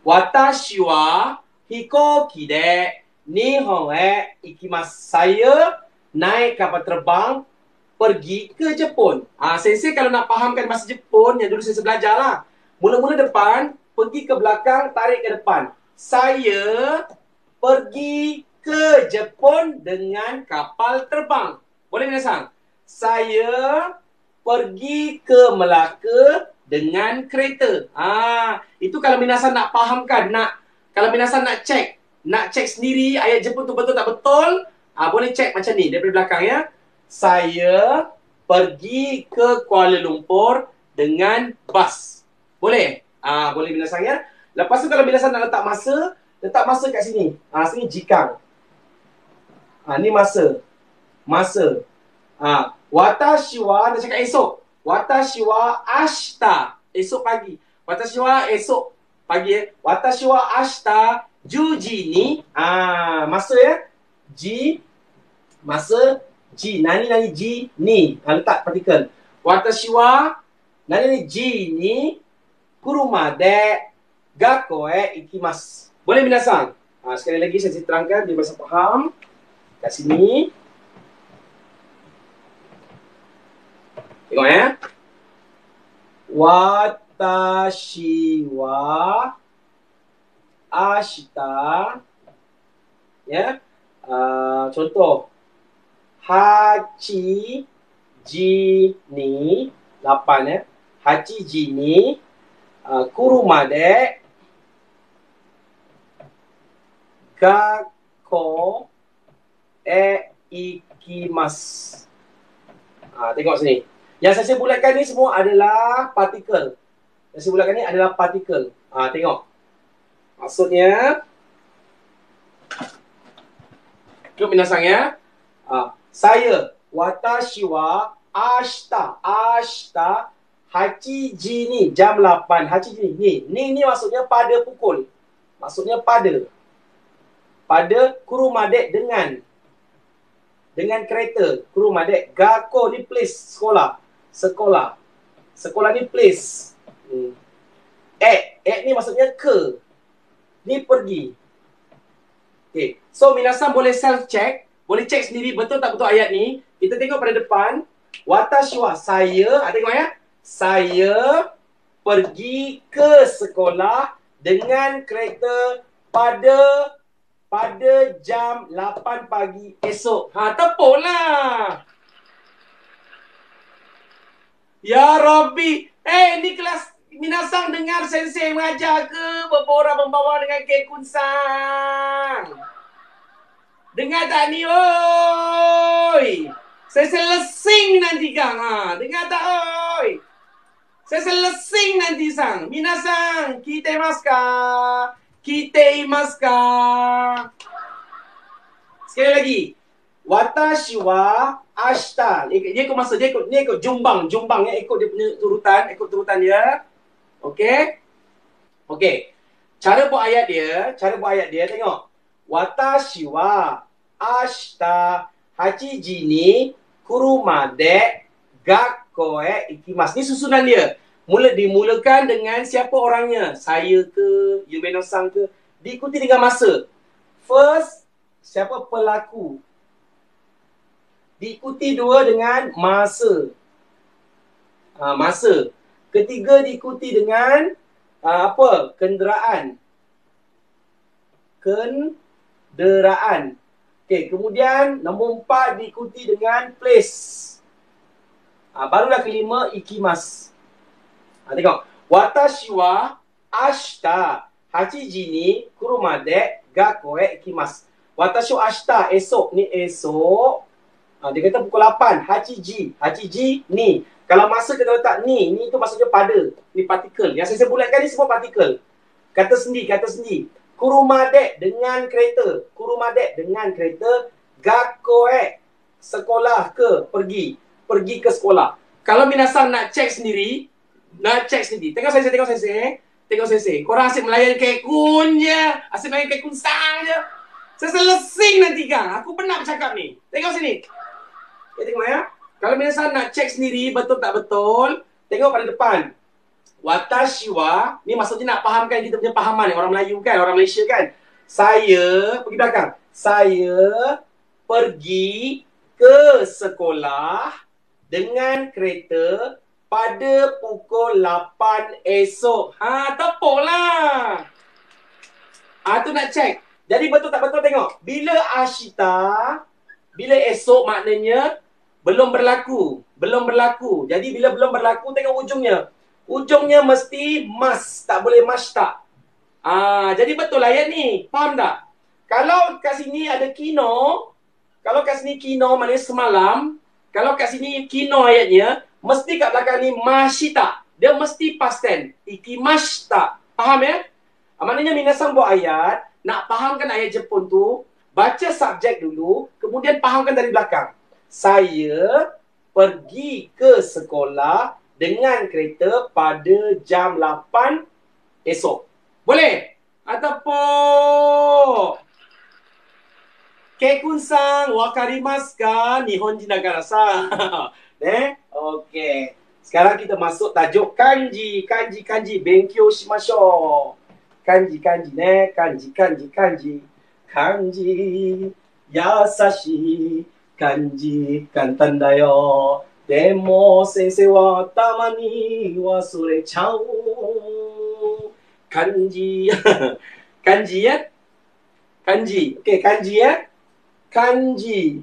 Watashi wa hikoki de Nihon ikimasu. Saya naik kapal terbang pergi ke Jepun. Sensei kalau nak fahamkan bahasa Jepun yang dulu saya belajar lah. Mula-mula depan, pergi ke belakang, tarik ke depan. Saya pergi ke Jepun dengan kapal terbang. Boleh minasang? Saya pergi ke Melaka dengan kereta. Itu kalau minasang nak fahamkan, kalau minasang nak cek sendiri ayat Jepun tu betul tak betul, boleh cek macam ni daripada belakang ya. Saya pergi ke Kuala Lumpur dengan bas. Boleh? Boleh minasang ya. Lepas tu kalau minasang nak letak masa kat sini. Sini jikang. Ni masa. Watashi wa, nak cakap esok. Watashi wa ashita. Esok pagi. Watashi wa esok pagi. Watashi wa ashita 10 ni. Masa ya. Masa. Nani ni. Letak partikel. Watashi wa nani ni. Kuruma de gakko ikimasu. Boleh minasang? Sekali lagi saya terangkan biar bisa faham. Kat sini. Tengok ya. Watashi wa ashita. Ya. Contoh. Hachi ji ni. 8 ya. Hachi ji ni. Kuruma de gakko ikimasu. Tengok sini. Yang saya bulatkan ni semua adalah partikel. Tengok. Maksudnya, Cuba minasang ya. Saya, watashi wa ashita hachiji ni, jam 8. Hachiji ni. Ni maksudnya pada pukul. Maksudnya pada. Pada kurumade dengan kereta. Kurumade. Gakko ni place sekolah. sekolah. Sekolah ni place. Ek ni maksudnya ke. Ni pergi. Okay. So, minasan boleh self-check. Boleh check sendiri betul tak betul ayat ni. Kita tengok pada depan. Watashi wa, saya. Tengok ya. Saya pergi ke sekolah dengan kereta pada jam 8 pagi esok. Tepuk lah. Ya Rabbi. Ni kelas minasang dengar sensei mengajar ke? Berborak membawa dengan kekunsang. Dengar tak ni, oi? Saya selesing nanti kang. Dengar tak, oi? Saya selesing nanti sang. Minasang, kite maska. Kite imaska. Sekali lagi. Watashi wa ashita. Dia ikut masa. Dia ikut jumbang. Jumbang ya. Ikut dia punya turutan. Ikut turutan dia. Okey. Okey. Cara buat ayat dia. Tengok. Watashi wa ashita hachiji ni kuruma de gakko e ikimasu. Ni susunan dia. Dimulakan dengan siapa orangnya. Saya ke, Yume-no-san ke. Diikuti dengan masa. First, siapa pelaku. Diikuti dua dengan masa. Masa. Ketiga diikuti dengan kenderaan. Kenderaan. Okey, kemudian nombor 4 diikuti dengan place. Barulah kelima ikimasu. Tengok. Watashi wa ashita hachiji ni kuruma de gakko e ikimasu. Watashi wa ashita, esok. Ni esok. Dia kata pukul 8. Hachiji ni. Kalau masa kita letak ni. Ni tu maksudnya pada. Ni partikel. Yang saya bulatkan ni semua partikel. Kata sendi. Kurumade dengan kereta. Kurumade dengan kereta. Gakko e. Sekolah ke. Pergi ke sekolah. Kalau minasang nak cek sendiri. Tengok sensei. Korang asyik melayan kekun je. Asyik melayan kekun sang je. Saya selesing nanti kang. Aku pernah bercakap ni. Tengok sini. Tengok ya. Kalau minasang nak cek sendiri betul tak betul. Tengok pada depan. Watashi wa. Ni maksudnya nak fahamkan kita punya fahaman. Orang Melayu kan. Orang Malaysia kan. Saya. Pergi belakang. Saya pergi ke sekolah dengan kereta pada pukul 8 esok. Tepuk lah. Tu nak cek. Jadi betul tak betul tengok. Bila ashita, bila esok maknanya belum berlaku. Jadi bila belum berlaku tengok ujungnya. Ujungnya mesti mas. Tak boleh mas tak. Jadi betul ayat ni. Faham tak? Kalau kat sini ada kino. Kalau kat sini kino maknanya semalam. Kalau kat sini kino ayatnya. Mesti kat belakang ni mashita. Dia mesti past tense. Ikimashita. Faham ya? Maknanya minasang buat ayat. Nak fahamkan ayat Jepun tu. Baca subjek dulu. Kemudian fahamkan dari belakang. Saya pergi ke sekolah dengan kereta pada jam 8 esok. Boleh? Ataupun Kekun-san, wakarimasu ka? Nihonjin dakara sa. Okey. Sekarang kita masuk tajuk kanji. Kanji. Benkyou shimashou. Kanji ne. Kanji. Kanji. Yasashi. Kanji. Kantan da yo. Demo sensei wa tama ni wasurechau. Kanji. Kanji ya? Kanji. Okey, kanji ya? Kanji.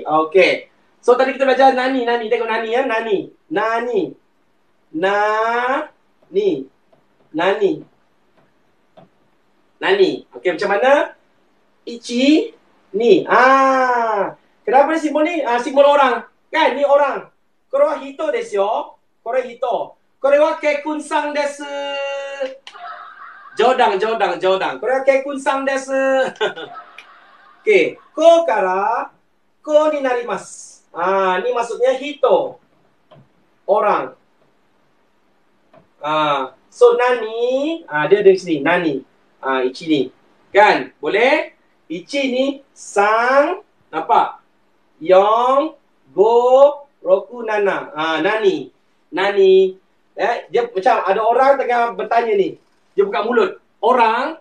Okey. So tadi kita belajar nani. Tengok nani ya. Nani. Okey, macam mana? Ichi. Ni. Kenapa ni simbol ni? Simbol orang. Kan? Ni orang. Kore wa hito desu yo. Kore hito. Kore wa kekun-san desu. Jodang. Kore wa kekun-san desu. Okey. Ko kara ko ni narimasu. Ni maksudnya hito. Orang. So nani, dia ada di sini. Nani. Ichi ni. Kan? Boleh? Ichi ni sang. Nampak? Yong, go, roku, nana. Nani. Nani. Dia macam ada orang tengah bertanya ni. Dia buka mulut. Orang,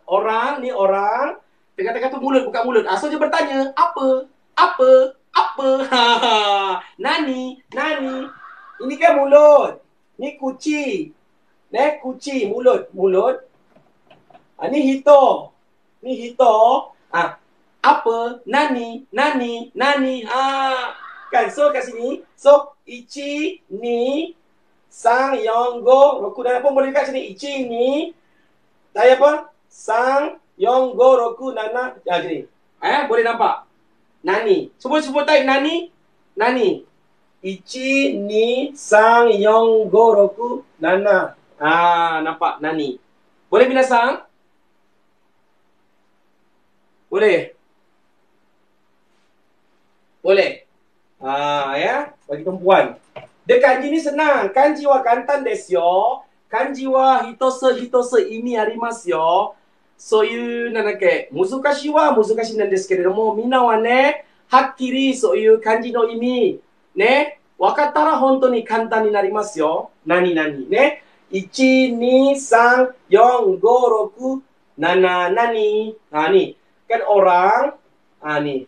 ni orang. Tengah-tengah tu mulut, buka mulut. So dia bertanya, apa? Apa? Nani. Ini kan mulut. Ni kuci. Kuci, mulut. Ni hito. Apa? Nani. Kan, so kat sini. So, ichi, ni, sang, yong, go, roku, nana pun boleh kat sini. Ichi, ni, saya apa? Sang, yong, go, roku, nana. Jadi, boleh nampak? Nani. Semua type nani. Ichi, ni, sang, yong, go, roku, nana. Nampak? Nani. Boleh minasang? Boleh? Ya. Bagi perempuan. Dia kanji ni senang. Kanji wa kantan desu yo. Kanji wa hitose imi arimasu yo. Soyu nanake muzukashi wa muzukashi nan desu keredomo, minna wa ne hakkiri soyu kanji no imi ne wakatta ra hontou ni kantan ni narimasu yo. Nani ne. 1 2 3 4 5 6 7 nani. Ni kan orang. Ni.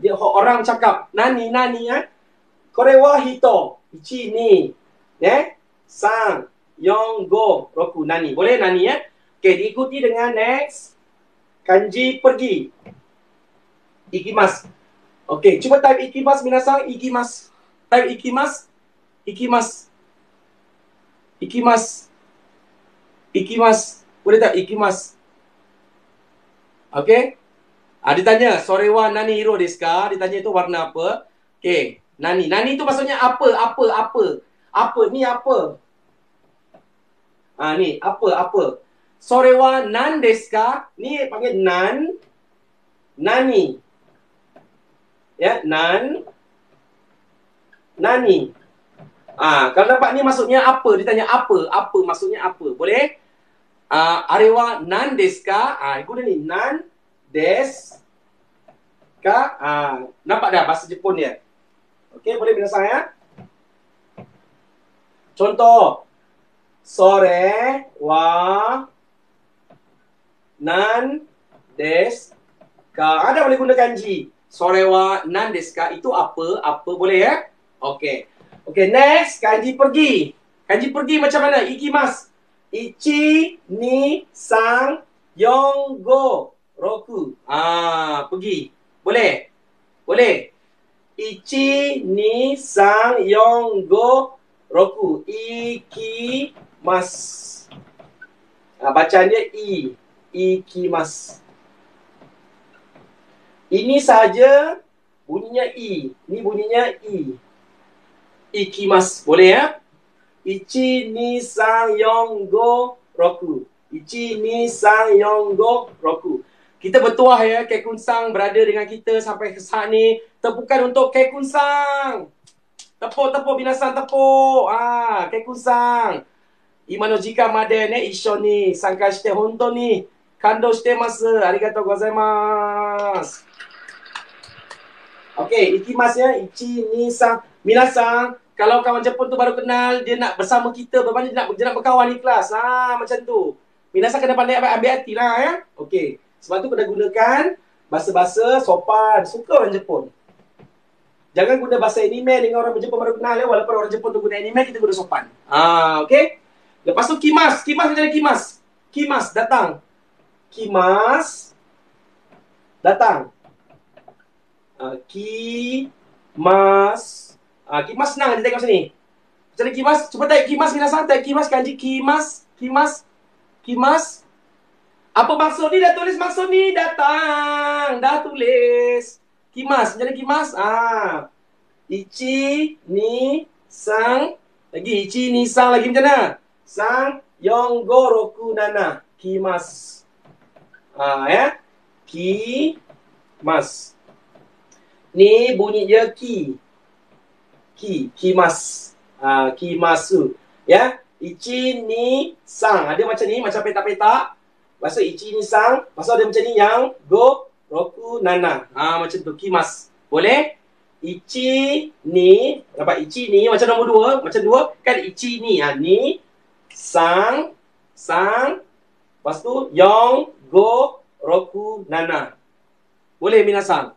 Dia orang cakap nani Kore wa hito. 1 2 3 4 5 6 nani. Boleh nani ya? Okey, diikuti dengan next kanji pergi. Ikimasu. Okey, cuba type ikimasu minasang. Ikimasu. Type ikimasu. Boleh tak ikimasu? Okey. Ditanya, sore wa nani hiro desu ka? Ditanya itu warna apa? Okey, nani. Nani itu maksudnya apa? Ni apa? Ni apa? Sore wa nan desu ka? Ni panggil nan. Nani. Ya, nan. Nani. Kalau nampak ni maksudnya apa? Ditanya apa? Maksudnya apa? Boleh? Arewa nan desu ka? Ikut ni. Nan desu ka? Nampak dah bahasa Jepun dia. Okey, boleh bila saya? Contoh. Sore wa nan desu ka? Ada boleh guna kanji. Sore wa nan desu ka? Itu apa? Boleh ya? Okey. Next, kanji pergi. Kanji pergi macam mana? Ikimasu. 1 2 3 4 5 6 pergi. Boleh? 1 2 3 4 5 6 ikimasu. Bacaan dia ikimasu. Ini saja bunyinya i. Ini bunyinya i. Ikimasu. Boleh ya? 1 2 3 4 5 6 1 2 3 4 5 6. Kita bertuah ya, Kek Kun Sang berada dengan kita sampai ke saat ni. Tepukan untuk Kek Kun Sang. Tepuk binasang tepuk. Kek Kun Sang. Imano jika made ne issho ni sankai shite hontou ni kandou shite masu. Arigatou gozaimasu. Okey, ikimasu ya. 1 2 3. Minasang, kalau kawan Jepun tu baru kenal, dia nak bersama kita, dia nak berkawan di kelas. Macam tu. Minasang kena pandai ambil hati lah ya. Okey. Sebab tu kena gunakan bahasa-bahasa sopan. Suka orang Jepun. Jangan guna bahasa anime dengan orang Jepun baru kenal ya. Walaupun orang Jepun tu guna anime, kita guna sopan. Okey. Lepas tu kimas. Kimas macam mana kimas? Kimas datang. Kimas datang. Kimas. Kimas senang dia tengok sini. Macam mana kimas? Cuba type kimas minasang. Type kimas kanji kimas. Kimas. Apa maksud ni? Dah tulis maksud ni. Datang. Dah tulis. Kimas. Macam mana kimas? 1 2 3. Lagi 1 2 3 lagi macam mana? 3 4 5 6 7 kimas. Ya. Kimas. Ni bunyi dia kimas. Kimasu. Ya. 1 2 3. Ada macam ni, macam petak-petak. Maksud 1 2 3. Maksud ada macam ni yang go roku nana. Macam tu kimas. Boleh? Ichi ni, nampak ichi ni macam nombor 2, macam 2 kan ichi ni. Ni sang, lepas tu yong, go, roku, nana. Boleh minasang?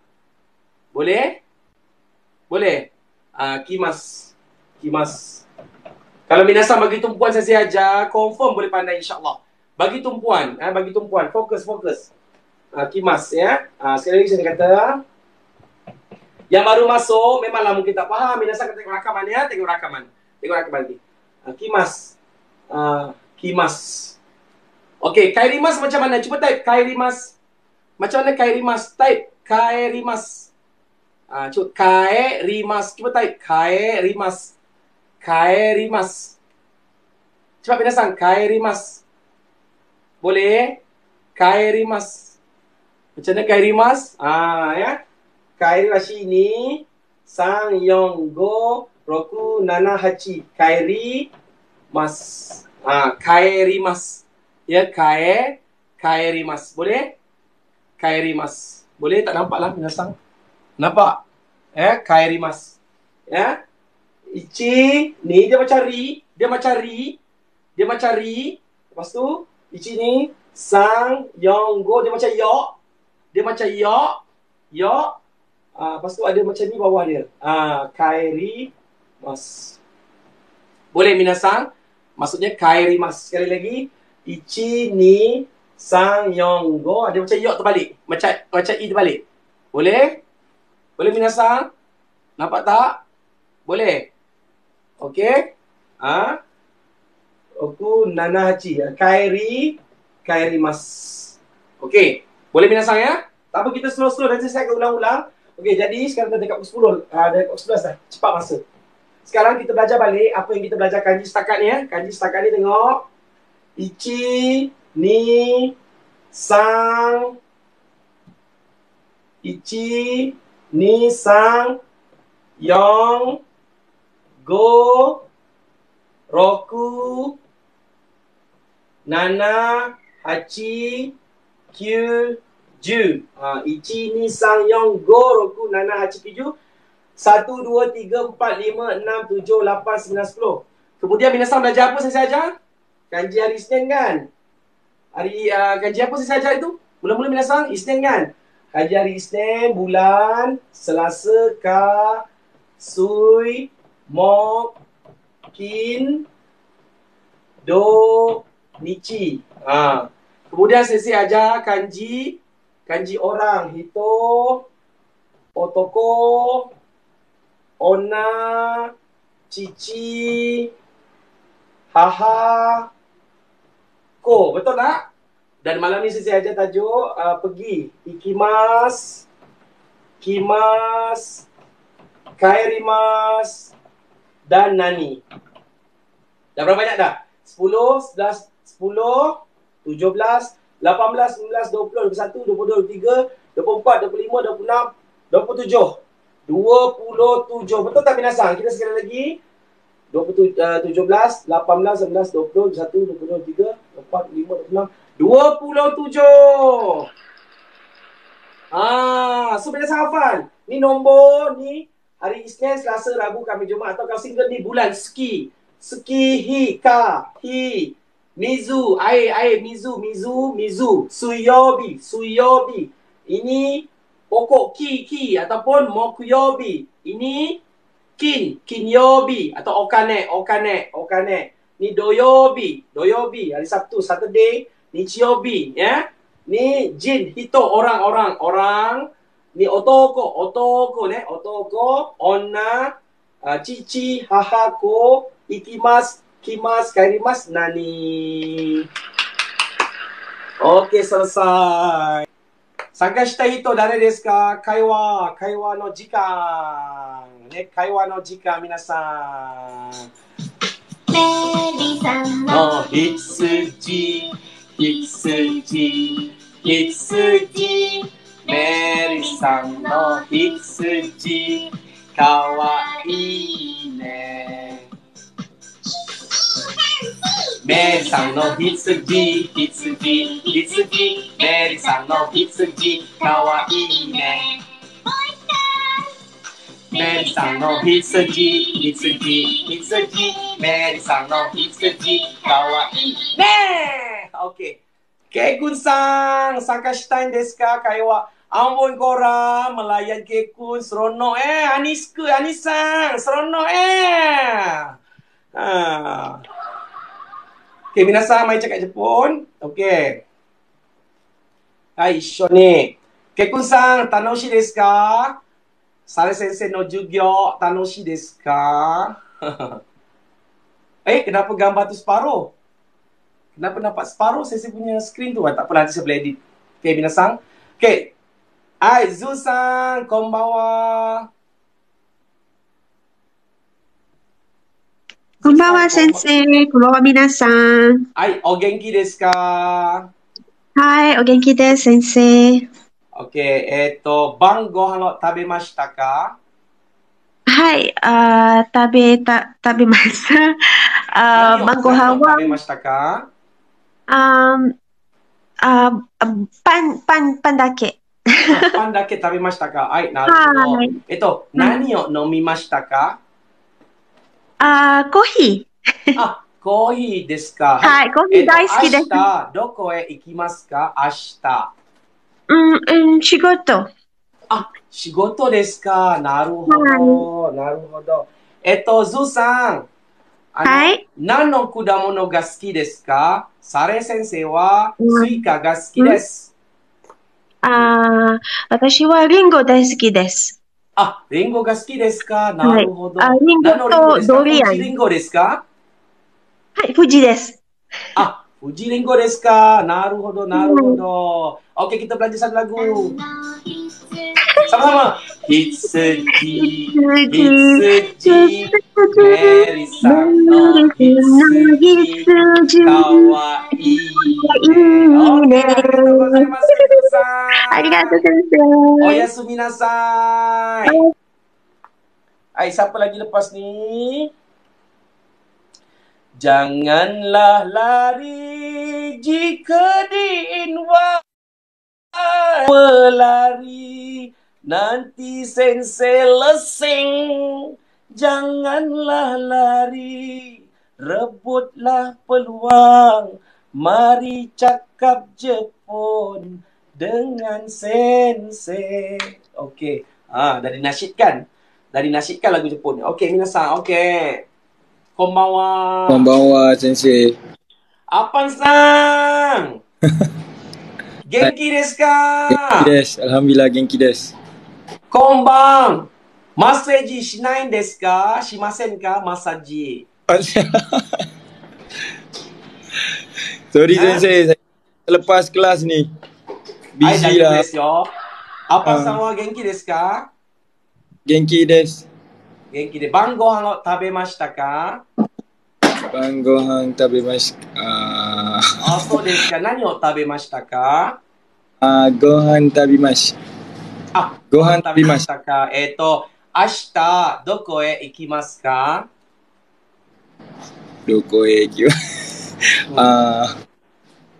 Boleh? Boleh? Kimas. Kalau minasang bagi tumpuan saya ajar, confirm boleh pandai insyaAllah. Bagi tumpuan, fokus. Kimas ya. Sekali lagi saya kata, yang baru masuk, memanglah mungkin tak faham. Minasang kata tengok rakaman ya, tengok rakaman lagi. Kimas. Kimas. Okey, kairimas macam mana? Cuba type kairimas. Macam mana kairimas? Type kairimas. Cuba kairimas. Cuba type kairimas. Cepat minasang, kairimas. Boleh? Kairimas. Macam mana kairimas? Ya. Kairimas ini sang yong go roku nana hachi. Kairimas. Kairimas. Ya, kairimas. Boleh? Kairimas. Boleh? Tak nampak lah minasang. Nampak? Kairimas. Ya. Ichi ni dia macam ri. Lepas tu ichi ni sang yong go dia macam yok. Lepas tu ada macam ni bawah dia. Kairimas. Boleh minasang? Maksudnya kairimas. Sekali lagi, ichi ni sang yong go ada macam yok terbalik. Macam i terbalik. Boleh? Boleh minasang? Nampak tak? Boleh? Okey. Oku nana hachi. Kairimas. Okey. Boleh minasang ya? Tak apa, kita slow-slow nanti saya akan ulang-ulang. Okey, jadi sekarang dah dekat pukul 10. Dekat pukul 11 dah. Cepat masa. Sekarang kita belajar balik apa yang kita belajar kanji setakat ni ya. Kanji setakat ni tengok. Ichi, ni, sang. Ichi, ni, sang. Yong, go, roku, nana, hachi, kyu, ju. Ichi, ni, sang, yong, go, roku, nana, hachi, kyu, ju. 1, 2, 3, 4, 5, 6, 7, 8, 9, 10. Kemudian minasang belajar apa saya ajar? Kanji hari Isnin kan? Kanji apa saya ajar itu? Mula-mula minasang Isnin kan? Kanji hari Isnin, bulan, Selasa, ka, sui, mok, kin, do, nichi. Kemudian saya ajar kanji orang, hito, otoko, ona, cici, haha, ko. Betul tak? Dan malam ni saya ajar tajuk pergi. Ikimas, kimas, kairimas, dan nani. Dah berapa banyak dah? 10, 11, 10, 17, 18, 19, 20, 21, 22, 23, 24, 25, 26, 27. 27. Betul tak minasang? Kita sekali lagi. 17, 18, 19, 20, 21, 22, 23, 24, 25, 26, 27. So minasang hafal. Ni nombor ni hari Isnin, Selasa, Rabu, Khamis, Jumaat. Atau kalau single ni bulan ski. Ski, hi, ka, hi. Mizu, air, mizu. Suyobi. Ini pokok ki ataupun mokuyobi. Ini kinyobi atau okane. Ni doyobi hari Sabtu, Saturday. Nichiyobi ya. Ni jin, hito, orang. Ni otoko, onna, cici, hahako, ikimas, kimas, kairimas, nani. Okey, selesai. Sagashita hito dare desu ka? Kaiwa no jikan. Kaiwa no jikan minasan. Meri-san no hitsuji. Meri-san no hitsuji. Kawaii ne. Meri-san no hitsuji. Meri-san no hitsuji. Kawaii ne. メリーさんの羊、メリーさんの羊、かわいいね。OK。Kekun sang, Sakashtain desu ka? Kayak ambon korang melayan Kekun seronok Anis seronok Okay, minasan mai cakap Jepun. Okay. Hai, iso ni. Kekun sang, tanoshi desu ka? Sare sensei no jugyo tanoshi desu ka? Kenapa gambar tu separuh? Kenapa nampak separuh sesi punya screen tu? Tak apalah, nanti saya boleh edit. Okay, minasan. Okay. Hai, Zu-san, konbanwa. Konbanwa, sensei. Konbanwa, minasan. Hai, o genki desu ka? Hai, o genki desu, sensei. Okay, ban gohan o tabemashita ka? はい、食べました。晩ご飯は、食べましたか？パンだけ。パンだけ食べましたか？はい、なるほど。何を飲みましたか？コーヒー。コーヒーですか？はい、コーヒー大好きです。明日、どこへ行きますか？明日。仕事。仕事ですか？なるほど、なるほど。ズーさん。はい。何の果物が好きですか？サレ先生はスイカが好きです。私はリンゴ大好きです。リンゴが好きですか？なるほど。リンゴとドリアン。富士リンゴですか？はい、富士です。富士リンゴですか？なるほど、なるほど。Oke, kita belajar satu lagu. Sama-sama. Hitsuji, Meri-san no hitsuji, kawaii ne. Arigatou, sensei. Oyasumi nasai. Hai, siapa lagi lepas ni? Janganlah lari jika diinwai berlari, nanti sensei lesing. Janganlah lari, rebutlah peluang. Mari cakap Jepun dengan sensei. Okey. Dari nasyidkan. Dari nasyidkan lagu Jepun. Okey, minasan. Okey. Konbanwa. Konbanwa, sensei. Apan-san. Genki desu ka? Genki desu. Alhamdulillah, genki desu. Konban. Masaji shinai desu ka? Shimasen ka? Masaji. Sorry, sensei. Saya lepas kelas ni. Busy lah. Apan-san wa genki desu ka? Genki desu. 元気で晩ご飯を食べましたか？晩ご飯食べました。そうですか。何を食べましたか？ご飯食べました。ご飯食べましたか？明日どこへ行きますか？どこへ行きます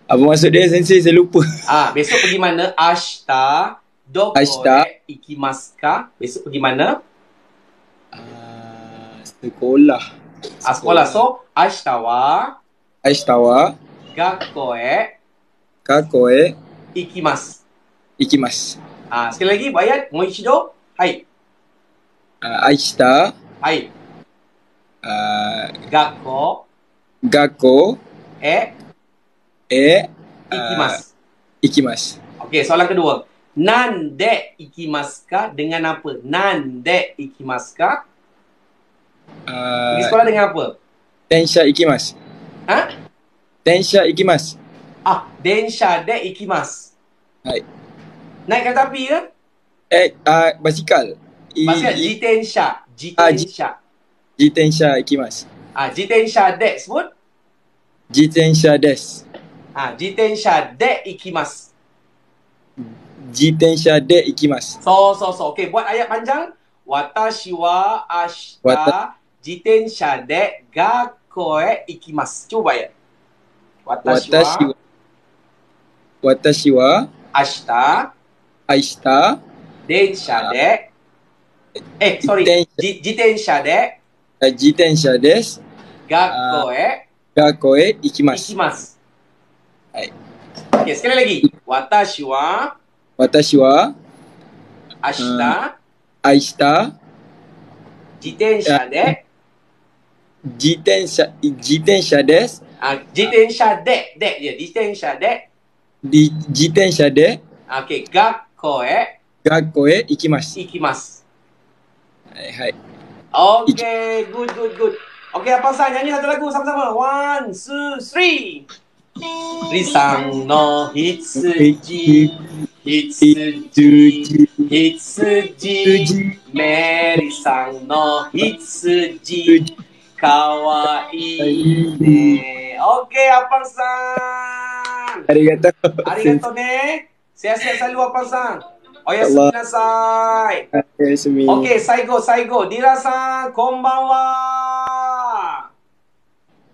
apa maksud dia, sensei? Saya lupa. Besok pergi mana? 明日どこへ行きますか？ Besok pergi mana? Sekolah. Sekolah. So, 明日は学校へ行きます。sekali lagi, Bu Ayat, mau ichido? Hai. 明日はい。学校へ行きます。Okey, soalan kedua. Nande ikimasu ka? Dengan apa? Nande ikimasu ka? Pergi sekolah dengan apa? Densha ikimasu. Densha ikimasu. Densha de ikimasu. Hai. Naik kereta api ke? Basikal. Jitensha. Jitensha ikimasu. Jitensha de sebut? Jitensha desu. Jitensha de ikimasu. Jitensha de ikimasu. So. Okey, buat ayat panjang. Watashi wa ashita jitensha de gakko e ikimasu. Cuba ya. Watashi wa ashita densha de sorry. Jitensha de. Jitensha desu. Gakko e. Gakko e ikimasu. Ikimasu. Hai. Okay, sekali lagi. Watashi wa ashita jitensha de. Jitensha desu. Jitensha de. Jitensha de. Okay, Gakko e ikimasu. Hai. Okay, good. Okay, Apang-san, nyanyi satu lagu sama-sama. 1, 2, 3. Risang no hitsuji, Meri-san no hitsuji, kawaii ne. Okay, Apang-san. Arigato ne. Sehat-sehat selalu, Apang-san. Oyasumi nasai. Okay, saigo. Dira-san, konbanwa.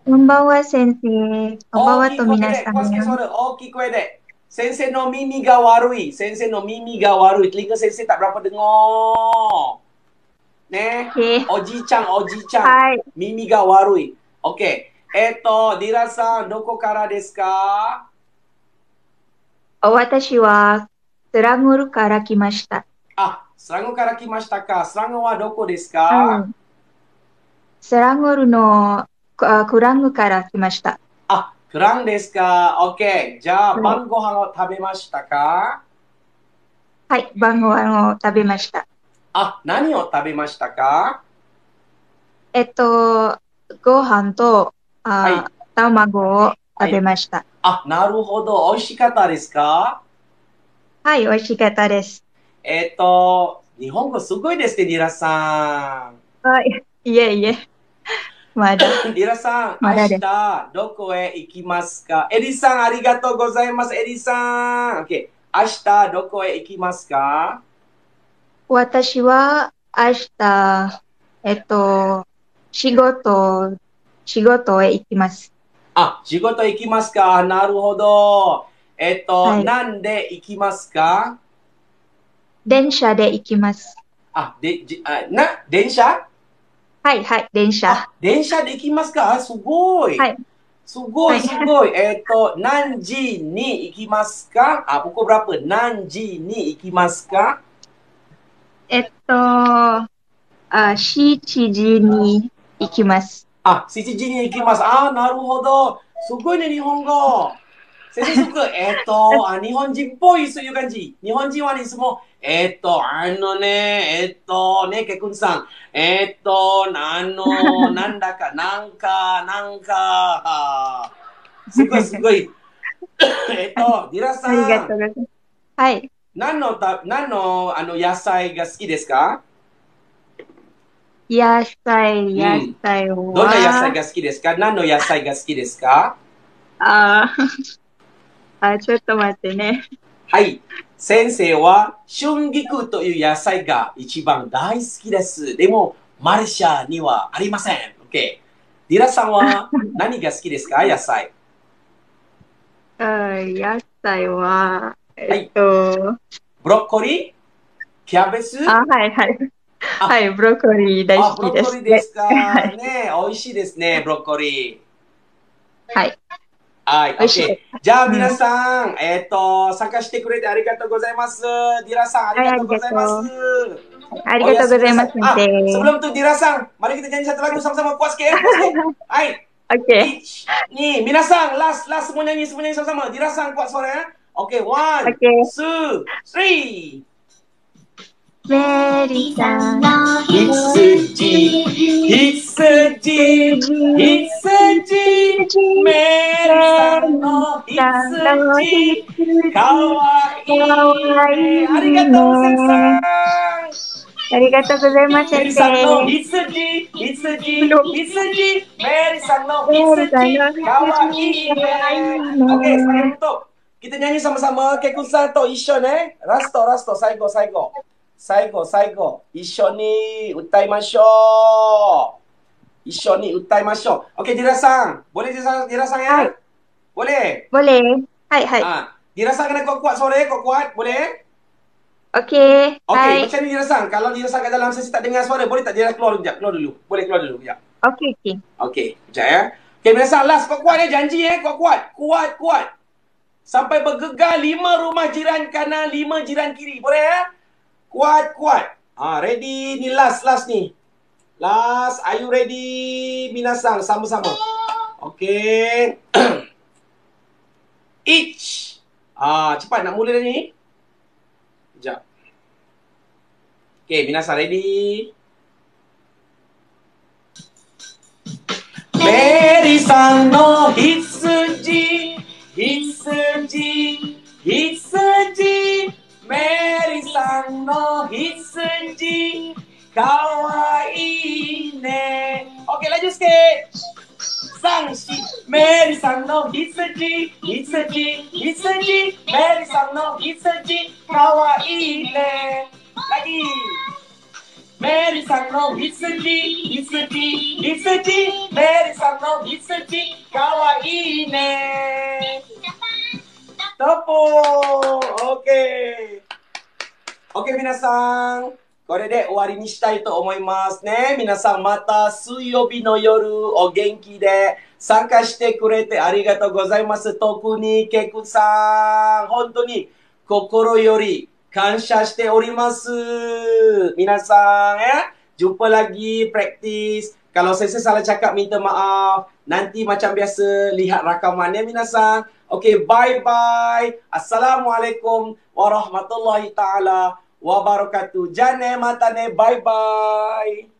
こんばんは、先生。こんばんはと皆さん。大きい声で。先生の耳が悪い。Telinga sensei tak berapa dengar. Ne? Oじいちゃん。はい。耳が悪い。Okay. Dira-san, どこからですか？私はスランゴルから来ました。スランゴから来ましたか。スランゴはどこですか？スランゴルのクラングから来ました。クランですか。OK。じゃあ、晩ご飯を食べましたか？はい、晩ご飯を食べました。何を食べましたか？ご飯と卵を食べました。なるほど。美味しかったですか？はい、美味しかったです。日本語すごいですね、ディラさん。いえ。まだ。ディラさん、明日どこへ行きますか？エリさん、ありがとうございます。エリさん。OK。明日どこへ行きますか？私は明日、仕事へ行きます。仕事行きますか？なるほど。なんで行きますか？電車で行きます。電車？はい、電車。電車で行きますか？すごい。はい。すごい。何時に行きますか？pukul berapa? 何時に行きますか？7時に行きます。7時に行きます。なるほど。すごいね、日本語。先生、すごい。日本人っぽい、そういう感じ。日本人はいつも、ケクンさん。なんだか、なんか。すごい。ディラさん。ありがとうございます。はい。何の野菜が好きですか？野菜は、どんな野菜が好きですか？何の野菜が好きですか？ちょっと待ってね。はい。先生は春菊という野菜が一番大好きです。でも、マレーシアにはありません。OK。ディラさんは何が好きですか？野菜。野菜は、ブロッコリー？キャベツ？はい、ブロッコリー大好きです。ブロッコリーですか？ね、美味しいですね、ブロッコリー。はい。OK。じゃあ皆さん、参加してくれてありがとうございます。ディラさん、ありがとうございます。ありがとうございます。sebelum itu Dira sang, mari kita nyanyi satu lagu sama-sama. Kuas ke? Hai. Oke. Nih, minasang, last semua nyanyi sama-sama. Dira sang kuat suara ya. Oke, 1, 2, 3. メリーさんの羊メリーさんの羊かわいいね。ありがとう先生。ありがとうございます先生。メリーさんの羊メリーさんの羊かわいいね。Oke, sekarang untuk kita nyanyi sama-sama Kekusanと一緒ね。ラスト最後一緒に歌いましょう。Oke, Dira sang. Boleh Dira sang ya? Boleh? Boleh. Hai. Dira sang kena kuat-kuat sore, kuat-kuat. Boleh? Okey. Okey, Hai. macam ni Dina-san. Kalau Dina-san kat dalam sesi tak dengar suara, boleh tak Dina keluar sekejap? Keluar dulu. Boleh keluar dulu sekejap. Okey, okey. Okey, sekejap ya. Okey, Dina-san, last kuat-kuat ya. Janji ya, kuat-kuat. Kuat-kuat. Sampai bergegar 5 rumah jiran kanan, 5 jiran kiri. Boleh ya? Kuat-kuat. Ready. Ni last ni. Last, are you ready? Minasan, sama-sama. Okey. Each. Cepat nak mula dah ni. Sekejap. Okey, minasan ready? Mary-san no hitsuji, hitsuji, hitsuji. Mary-san no hitsuji, kawaii ne. Okey, laju sikit. Sangshi, Mary-san no hitsuji, hitsuji, hitsuji. Mary-san no hitsuji, kawaii ne. Lagi. Mary-san no hitsuji, hitsuji, hitsuji. Mary-san no hitsuji, kawaii ne. Tepuk. Okey. Okey, minasan. これで終わりにしたいと思いますね。皆さん、また水曜日の夜お元気で参加してくれてありがとうございます。特にケクさん、本当に心より感謝しております。皆さんya, jumpa lagi praktis. Kalau saya salah cakap minta maaf. Nanti macam biasa lihat rakamannya minasan. Okey, bye-bye. Assalamualaikum warahmatullahi taala wabarakatuh. Jane matane, bye-bye.